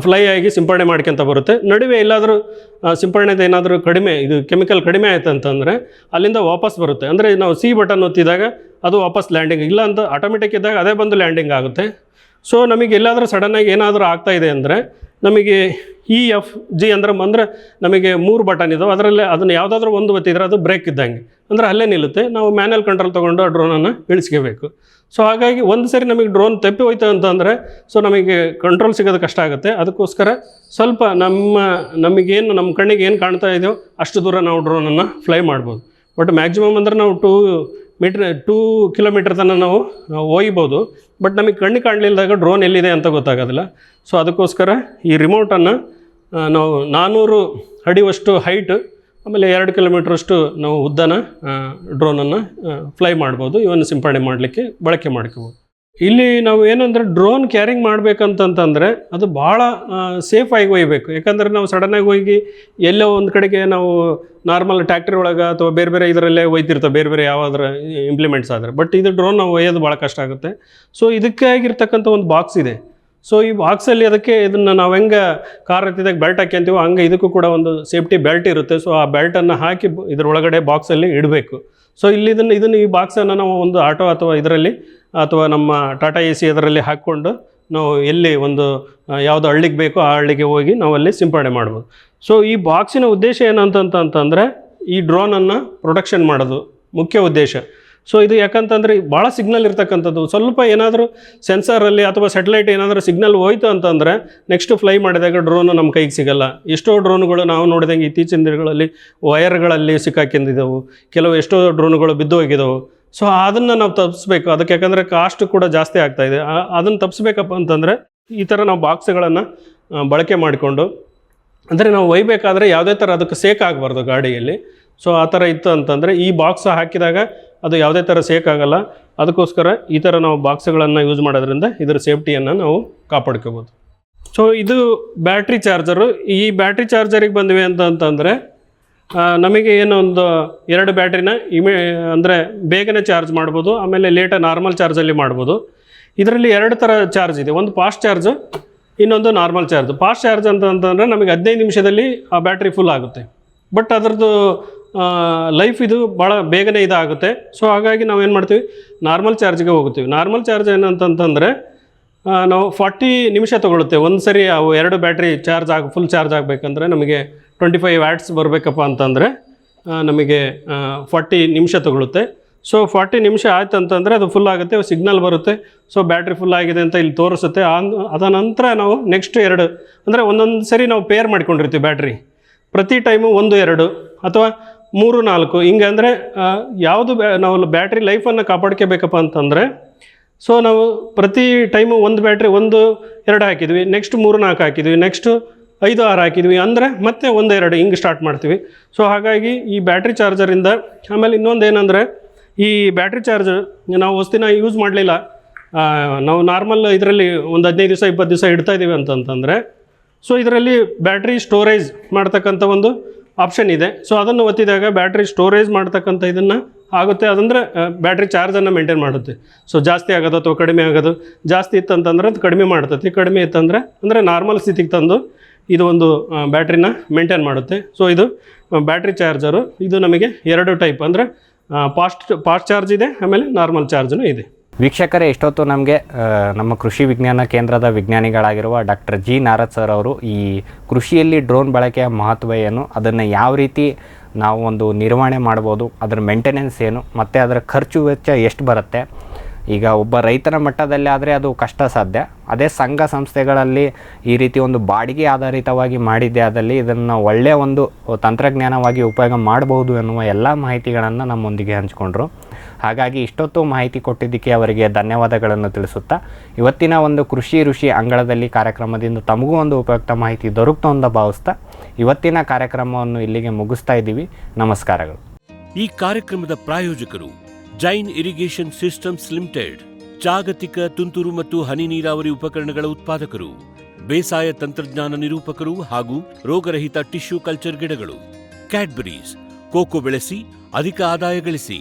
ಫ್ಲೈ ಆಗಿ ಸಿಂಪಡಣೆ ಮಾಡ್ಕೊಂತ ಬರುತ್ತೆ. ನಡುವೆ ಎಲ್ಲಾದರೂ ಸಿಂಪಡಣೆದು ಏನಾದರೂ ಕಡಿಮೆ, ಇದು ಕೆಮಿಕಲ್ ಕಡಿಮೆ ಆಯ್ತು ಅಂತಂದರೆ ಅಲ್ಲಿಂದ ವಾಪಸ್ ಬರುತ್ತೆ. ಅಂದರೆ ನಾವು C ಬಟನ್ ಒತ್ತಿದಾಗ ಅದು ವಾಪಸ್ ಲ್ಯಾಂಡಿಂಗ್, ಇಲ್ಲ ಅಂತ ಆಟೋಮೆಟಿಕ್ ಇದ್ದಾಗ ಅದೇ ಬಂದು ಲ್ಯಾಂಡಿಂಗ್ ಆಗುತ್ತೆ. ಸೊ ನಮಗೆ ಎಲ್ಲಾದರೂ ಸಡನ್ನಾಗಿ ಏನಾದರೂ ಆಗ್ತಾಯಿದೆ ಅಂದರೆ ನಮಗೆ EFG ಅಂದರೆ ನಮಗೆ 3 ಬಟನ್ ಇದಾವೆ, ಅದರಲ್ಲಿ ಅದನ್ನು ಯಾವುದಾದ್ರೂ ಒಂದು ಒತ್ತಿದ್ರೆ ಅದು ಬ್ರೇಕ್ ಇದ್ದಂಗೆ, ಅಂದರೆ ಅಲ್ಲೇ ನಿಲ್ಲುತ್ತೆ. ನಾವು ಮ್ಯಾನ್ಯಲ್ ಕಂಟ್ರೋಲ್ ತೊಗೊಂಡು ಆ ಡ್ರೋನನ್ನು ಇಳಿಸ್ಕೋಬೇಕು. ಸೊ ಹಾಗಾಗಿ ಒಂದು ಸರಿ ನಮಗೆ ಡ್ರೋನ್ ತಪ್ಪಿ ಹೋಯ್ತು ಅಂತಂದರೆ ಸೊ ನಮಗೆ ಕಂಟ್ರೋಲ್ ಸಿಗೋದು ಕಷ್ಟ ಆಗುತ್ತೆ. ಅದಕ್ಕೋಸ್ಕರ ಸ್ವಲ್ಪ ನಮಗೇನು ನಮ್ಮ ಕಣ್ಣಿಗೆ ಏನು ಕಾಣ್ತಾ ಇದೆಯೋ ಅಷ್ಟು ದೂರ ನಾವು ಡ್ರೋನನ್ನು ಫ್ಲೈ ಮಾಡ್ಬೋದು. ಬಟ್ ಮ್ಯಾಕ್ಸಿಮಮ್ ಅಂದರೆ ನಾವು 2 ಕಿಲೋಮೀಟರ್ ತನಕ ನಾವು ಒಯ್ಬೋದು. ಬಟ್ ನಮಗೆ ಕಣ್ಣು ಕಾಣಲಿಲ್ಲದಾಗ ಡ್ರೋನ್ ಎಲ್ಲಿದೆ ಅಂತ ಗೊತ್ತಾಗೋದಿಲ್ಲ. ಸೊ ಅದಕ್ಕೋಸ್ಕರ ಈ ರಿಮೋಟನ್ನು ನಾವು 400 ಅಡಿವಷ್ಟು ಹೈಟ್, ಆಮೇಲೆ 2 ಕಿಲೋಮೀಟ್ರಷ್ಟು ನಾವು ಉದ್ದನ ಡ್ರೋನನ್ನು ಫ್ಲೈ ಮಾಡ್ಬೋದು. ಇವನ್ನು ಸಿಂಪಡಣೆ ಮಾಡಲಿಕ್ಕೆ ಬಳಕೆ ಮಾಡ್ಕೋಬೋದು. ಇಲ್ಲಿ ನಾವು ಏನಂದರೆ ಡ್ರೋನ್ ಕ್ಯಾರಿಂಗ್ ಮಾಡಬೇಕಂತಂತಂದರೆ ಅದು ಭಾಳ ಸೇಫಾಗಿ ಒಯ್ಯಬೇಕು. ಯಾಕಂದರೆ ನಾವು ಸಡನ್ನಾಗಿ ಹೋಗಿ ಎಲ್ಲೋ ಒಂದು ಕಡೆಗೆ ನಾವು ನಾರ್ಮಲ್ ಟ್ಯಾಕ್ಟ್ರಿ ಒಳಗೆ ಅಥವಾ ಬೇರೆ ಬೇರೆ ಇದರಲ್ಲೇ ಒಯ್ತಿರ್ತವೆ, ಬೇರೆ ಬೇರೆ ಯಾವಾದ್ರ ಇಂಪ್ಲಿಮೆಂಟ್ಸ್ ಆದರೆ. ಬಟ್ ಇದು ಡ್ರೋನ್ ನಾವು ಒಯ್ಯೋದು ಭಾಳ ಕಷ್ಟ ಆಗುತ್ತೆ. ಸೊ ಇದಕ್ಕೆ ಆಗಿರ್ತಕ್ಕಂಥ ಒಂದು ಬಾಕ್ಸ್ ಇದೆ. ಸೊ ಈ ಬಾಕ್ಸಲ್ಲಿ ಅದಕ್ಕೆ ಇದನ್ನು ನಾವು ಹೆಂಗೆ ಕಾರ್ ಎತ್ತಿದಾಗ ಬೆಲ್ಟ್ ಹಾಕ್ಯಂತೀವೋ ಹಂಗೆ ಇದಕ್ಕೂ ಕೂಡ ಒಂದು ಸೇಫ್ಟಿ ಬೆಲ್ಟ್ ಇರುತ್ತೆ. ಸೊ ಆ ಬೆಲ್ಟನ್ನು ಹಾಕಿ ಇದರೊಳಗಡೆ ಬಾಕ್ಸಲ್ಲಿ ಇಡಬೇಕು. ಸೊ ಇಲ್ಲಿ ಇದನ್ನು ಈ ಬಾಕ್ಸನ್ನು ನಾವು ಒಂದು ಆಟೋ ಅಥವಾ ಇದರಲ್ಲಿ ಅಥವಾ ನಮ್ಮ ಟಾಟಾ AC ಅದರಲ್ಲಿ ಹಾಕ್ಕೊಂಡು ನಾವು ಎಲ್ಲಿ ಒಂದು ಯಾವುದು ಹಳ್ಳಿಗೆ ಬೇಕೋ ಆ ಹಳ್ಳಿಗೆ ಹೋಗಿ ನಾವು ಅಲ್ಲಿ ಸಿಂಪಡಣೆ ಮಾಡ್ಬೋದು. ಸೊ ಈ ಬಾಕ್ಸಿನ ಉದ್ದೇಶ ಏನಂತಂತಂದರೆ ಈ ಡ್ರೋನನ್ನು ಪ್ರೊಟೆಕ್ಷನ್ ಮಾಡೋದು ಮುಖ್ಯ ಉದ್ದೇಶ. ಸೊ ಇದು ಯಾಕಂತಂದರೆ ಭಾಳ ಸಿಗ್ನಲ್ ಇರ್ತಕ್ಕಂಥದ್ದು. ಸ್ವಲ್ಪ ಏನಾದರೂ ಸೆನ್ಸರಲ್ಲಿ ಅಥವಾ ಸ್ಯಾಟಲೈಟ್ ಏನಾದರೂ ಸಿಗ್ನಲ್ ಹೋಯ್ತು ಅಂತಂದರೆ ನೆಕ್ಸ್ಟ್ ಫ್ಲೈ ಮಾಡಿದಾಗ ಡ್ರೋನು ನಮ್ಮ ಕೈಗೆ ಸಿಗಲ್ಲ. ಎಷ್ಟೋ ಡ್ರೋನುಗಳು ನಾವು ನೋಡಿದಂಗೆ ಇತ್ತೀಚಿನ ದಿನಗಳಲ್ಲಿ ವೈರ್ಗಳಲ್ಲಿ ಸಿಕ್ಕಾಕೊಂಡಿದ್ದವು, ಎಷ್ಟೋ ಡ್ರೋನುಗಳು ಬಿದ್ದು ಹೋಗಿದ್ದವು. ಸೊ ಅದನ್ನು ನಾವು ತಪ್ಪಿಸ್ಬೇಕು. ಅದಕ್ಕೆ ಯಾಕಂದರೆ ಕಾಸ್ಟ್ ಕೂಡ ಜಾಸ್ತಿ ಆಗ್ತಾಯಿದೆ. ಅದನ್ನು ತಪ್ಪಿಸ್ಬೇಕಪ್ಪ ಅಂತಂದರೆ ಈ ಥರ ನಾವು ಬಾಕ್ಸ್ಗಳನ್ನು ಬಳಕೆ ಮಾಡಿಕೊಂಡು, ಅಂದರೆ ನಾವು ಒಯ್ಯಬೇಕಾದ್ರೆ ಯಾವುದೇ ಥರ ಅದಕ್ಕೆ ಸೇಕ್ ಆಗಬಾರ್ದು ಗಾಡಿಯಲ್ಲಿ. ಸೊ ಆ ಥರ ಇತ್ತು ಅಂತಂದರೆ ಈ ಬಾಕ್ಸ್ ಹಾಕಿದಾಗ ಅದು ಯಾವುದೇ ಥರ ಸೇಕ್ ಆಗಲ್ಲ. ಅದಕ್ಕೋಸ್ಕರ ಈ ಥರ ನಾವು ಬಾಕ್ಸ್ಗಳನ್ನು ಯೂಸ್ ಮಾಡೋದ್ರಿಂದ ಇದರ ಸೇಫ್ಟಿಯನ್ನು ನಾವು ಕಾಪಾಡ್ಕೋಬೋದು. ಸೊ ಇದು ಬ್ಯಾಟ್ರಿ ಚಾರ್ಜರು. ಈ ಬ್ಯಾಟ್ರಿ ಚಾರ್ಜರಿಗೆ ಬಂದ್ವಿ ಅಂತಂದರೆ ನಮಗೆ ಏನೊಂದು 2 ಬ್ಯಾಟ್ರಿನ ಅಂದರೆ ಬೇಗನೆ ಚಾರ್ಜ್ ಮಾಡ್ಬೋದು, ಆಮೇಲೆ ನಾರ್ಮಲ್ ಚಾರ್ಜಲ್ಲಿ ಮಾಡ್ಬೋದು. ಇದರಲ್ಲಿ 2 ಥರ ಚಾರ್ಜ್ ಇದೆ. ಒಂದು ಫಾಸ್ಟ್ ಚಾರ್ಜು, ಇನ್ನೊಂದು ನಾರ್ಮಲ್ ಚಾರ್ಜ್. ಫಾಸ್ಟ್ ಚಾರ್ಜ್ ಅಂತಂದರೆ ನಮಗೆ 15 ನಿಮಿಷದಲ್ಲಿ ಆ ಬ್ಯಾಟ್ರಿ ಫುಲ್ ಆಗುತ್ತೆ. ಬಟ್ ಅದರದ್ದು ಲೈಫ್ ಇದು ಭಾಳ ಬೇಗನೆ ಇದಾಗುತ್ತೆ. ಸೊ ಹಾಗಾಗಿ ನಾವು ಏನು ಮಾಡ್ತೀವಿ, ನಾರ್ಮಲ್ ಚಾರ್ಜ್ಗೆ ಹೋಗ್ತೀವಿ. ನಾರ್ಮಲ್ ಚಾರ್ಜ್ ಏನಂತಂದರೆ ನಾವು 40 ನಿಮಿಷ ತೊಗೊಳುತ್ತೆ ಒಂದು ಸರಿ. ಅವು 2 ಬ್ಯಾಟ್ರಿ ಫುಲ್ ಚಾರ್ಜ್ ಆಗಬೇಕಂದ್ರೆ ನಮಗೆ 25 ವ್ಯಾಟ್ಸ್ ಬರಬೇಕಪ್ಪ ಅಂತಂದರೆ ನಮಗೆ 40 ನಿಮಿಷ ತೊಗೊಳುತ್ತೆ. ಸೊ 40 ನಿಮಿಷ ಆಯ್ತು ಅಂತಂದರೆ ಅದು ಫುಲ್ ಆಗುತ್ತೆ, ಸಿಗ್ನಲ್ ಬರುತ್ತೆ. ಸೊ ಬ್ಯಾಟ್ರಿ ಫುಲ್ ಆಗಿದೆ ಅಂತ ಇಲ್ಲಿ ತೋರಿಸುತ್ತೆ. ಅದ ನಂತರ ನಾವು ನೆಕ್ಸ್ಟ್ 2 ಅಂದರೆ ಒಂದೊಂದು ಸರಿ ನಾವು ಪೇರ್ ಮಾಡ್ಕೊಂಡಿರ್ತೀವಿ ಬ್ಯಾಟ್ರಿ. ಪ್ರತಿ ಟೈಮು 1, 2 ಅಥವಾ 3, 4 ಹಿಂಗೆ. ಅಂದರೆ ಯಾವುದು ನಾವು ಬ್ಯಾಟ್ರಿ ಲೈಫನ್ನು ಕಾಪಾಡ್ಕೋಬೇಕಪ್ಪ ಅಂತಂದರೆ ಸೊ ನಾವು ಪ್ರತಿ ಟೈಮು 1 ಬ್ಯಾಟ್ರಿ 1, 2 ಹಾಕಿದ್ವಿ, ನೆಕ್ಸ್ಟ್ 3, 4 ಹಾಕಿದ್ವಿ, ನೆಕ್ಸ್ಟು 5, 6 ಹಾಕಿದ್ವಿ, ಅಂದರೆ ಮತ್ತೆ 1, 2 ಹಿಂಗೆ ಸ್ಟಾರ್ಟ್ ಮಾಡ್ತೀವಿ. ಸೊ ಹಾಗಾಗಿ ಈ ಬ್ಯಾಟ್ರಿ ಚಾರ್ಜರಿಂದ ಆಮೇಲೆ ಇನ್ನೊಂದು ಏನಂದರೆ ಈ ಬ್ಯಾಟ್ರಿ ಚಾರ್ಜ್ ನಾವು ವಸ್ತಿನ ಯೂಸ್ ಮಾಡಲಿಲ್ಲ, ನಾವು ನಾರ್ಮಲ್ ಇದರಲ್ಲಿ ಒಂದು 15 ದಿವಸ 20 ದಿವಸ ಇಡ್ತಾಯಿದ್ದೀವಿ ಅಂತಂತಂದರೆ ಸೊ ಇದರಲ್ಲಿ ಬ್ಯಾಟ್ರಿ ಸ್ಟೋರೇಜ್ ಮಾಡ್ತಕ್ಕಂಥ ಒಂದು ಆಪ್ಷನ್ ಇದೆ. ಸೊ ಅದನ್ನು ಒತ್ತಿದಾಗ ಬ್ಯಾಟ್ರಿ ಸ್ಟೋರೇಜ್ ಮಾಡ್ತಕ್ಕಂಥ ಇದನ್ನು ಆಗುತ್ತೆ. ಅದಂದರೆ ಬ್ಯಾಟ್ರಿ ಚಾರ್ಜನ್ನು ಮೇಂಟೈನ್ ಮಾಡುತ್ತೆ. ಸೊ ಜಾಸ್ತಿ ಆಗೋದು ಅಥವಾ ಕಡಿಮೆ ಆಗೋದು, ಜಾಸ್ತಿ ಇತ್ತಂತಂದ್ರೆ ಅದು ಕಡಿಮೆ ಮಾಡ್ತೈತಿ, ಕಡಿಮೆ ಇತ್ತಂದರೆ ಅಂದರೆ ನಾರ್ಮಲ್ ಸ್ಥಿತಿಗೆ ತಂದು ಇದು ಒಂದು ಬ್ಯಾಟ್ರಿನ ಮೇಂಟೈನ್ ಮಾಡುತ್ತೆ. ಸೊ ಇದು ಬ್ಯಾಟ್ರಿ ಚಾರ್ಜರು. ಇದು ನಮಗೆ 2 ಟೈಪ್, ಅಂದರೆ ಫಾಸ್ಟ್ ಚಾರ್ಜ್ ಇದೆ, ಆಮೇಲೆ ನಾರ್ಮಲ್ ಚಾರ್ಜ್ನೂ ಇದೆ. ವೀಕ್ಷಕರೇ, ಇಷ್ಟೊತ್ತು ನಮಗೆ ನಮ್ಮ ಕೃಷಿ ವಿಜ್ಞಾನ ಕೇಂದ್ರದ ವಿಜ್ಞಾನಿಗಳಾಗಿರುವ ಡಾಕ್ಟರ್ ಜಿ ನಾರದ್ ಸರ್ ಅವರು ಈ ಕೃಷಿಯಲ್ಲಿ ಡ್ರೋನ್ ಬಳಕೆಯ ಮಹತ್ವ ಏನು, ಅದನ್ನು ಯಾವ ರೀತಿ ನಾವು ಒಂದು ನಿರ್ವಹಣೆ ಮಾಡ್ಬೋದು, ಅದರ ಮೇಂಟೆನೆನ್ಸ್ ಏನು, ಮತ್ತು ಅದರ ಖರ್ಚು ವೆಚ್ಚ ಎಷ್ಟು ಬರುತ್ತೆ, ಈಗ ಒಬ್ಬ ರೈತನ ಮಟ್ಟದಲ್ಲಿ ಆದರೆ ಅದು ಕಷ್ಟ ಸಾಧ್ಯ, ಅದೇ ಸಂಘ ಸಂಸ್ಥೆಗಳಲ್ಲಿ ಈ ರೀತಿ ಒಂದು ಬಾಡಿಗೆ ಆಧಾರಿತವಾಗಿ ಮಾಡಿದ್ದೇ ಆದಲ್ಲಿ ಇದನ್ನು ಒಳ್ಳೆಯ ಒಂದು ತಂತ್ರಜ್ಞಾನವಾಗಿ ಉಪಯೋಗ ಮಾಡಬಹುದು ಎನ್ನುವ ಎಲ್ಲ ಮಾಹಿತಿಗಳನ್ನು ನಮ್ಮೊಂದಿಗೆ ಹಂಚಿಕೊಂಡ್ರು. ಹಾಗಾಗಿ ಇಷ್ಟೊತ್ತು ಮಾಹಿತಿ ಕೊಟ್ಟಿದ್ದಕ್ಕೆ ಅವರಿಗೆ ಧನ್ಯವಾದಗಳನ್ನು ತಿಳಿಸುತ್ತಾ, ಇವತ್ತಿನ ಒಂದು ಕೃಷಿ ಋಷಿ ಅಂಗಳದಲ್ಲಿ ಕಾರ್ಯಕ್ರಮದಿಂದ ತಮಗೂ ಒಂದು ಉಪಯುಕ್ತ ಮಾಹಿತಿ ದೊರಕ್ತು ಅಂತ ಭಾವಿಸ್ತಾ ಇವತ್ತಿನ ಕಾರ್ಯಕ್ರಮವನ್ನು ಇಲ್ಲಿಗೆ ಮುಗಿಸ್ತಾ ಇದ್ದೀವಿ. ನಮಸ್ಕಾರಗಳು. ಈ ಕಾರ್ಯಕ್ರಮದ ಪ್ರಾಯೋಜಕರು ಜೈನ್ ಇರಿಗೇಷನ್ ಸಿಸ್ಟಮ್ಸ್ ಲಿಮಿಟೆಡ್, ಜಾಗತಿಕ ತುಂತುರು ಮತ್ತು ಹನಿ ನೀರಾವರಿ ಉಪಕರಣಗಳ ಉತ್ಪಾದಕರು, ಬೇಸಾಯ ತಂತ್ರಜ್ಞಾನ ನಿರೂಪಕರು ಹಾಗೂ ರೋಗರಹಿತ ಟಿಶ್ಯೂ ಕಲ್ಚರ್ ಗಿಡಗಳು. ಕ್ಯಾಡ್ಬರೀಸ್, ಕೋಕೋ ಬೆಳೆಸಿ ಅಧಿಕ ಆದಾಯ ಗಳಿಸಿ.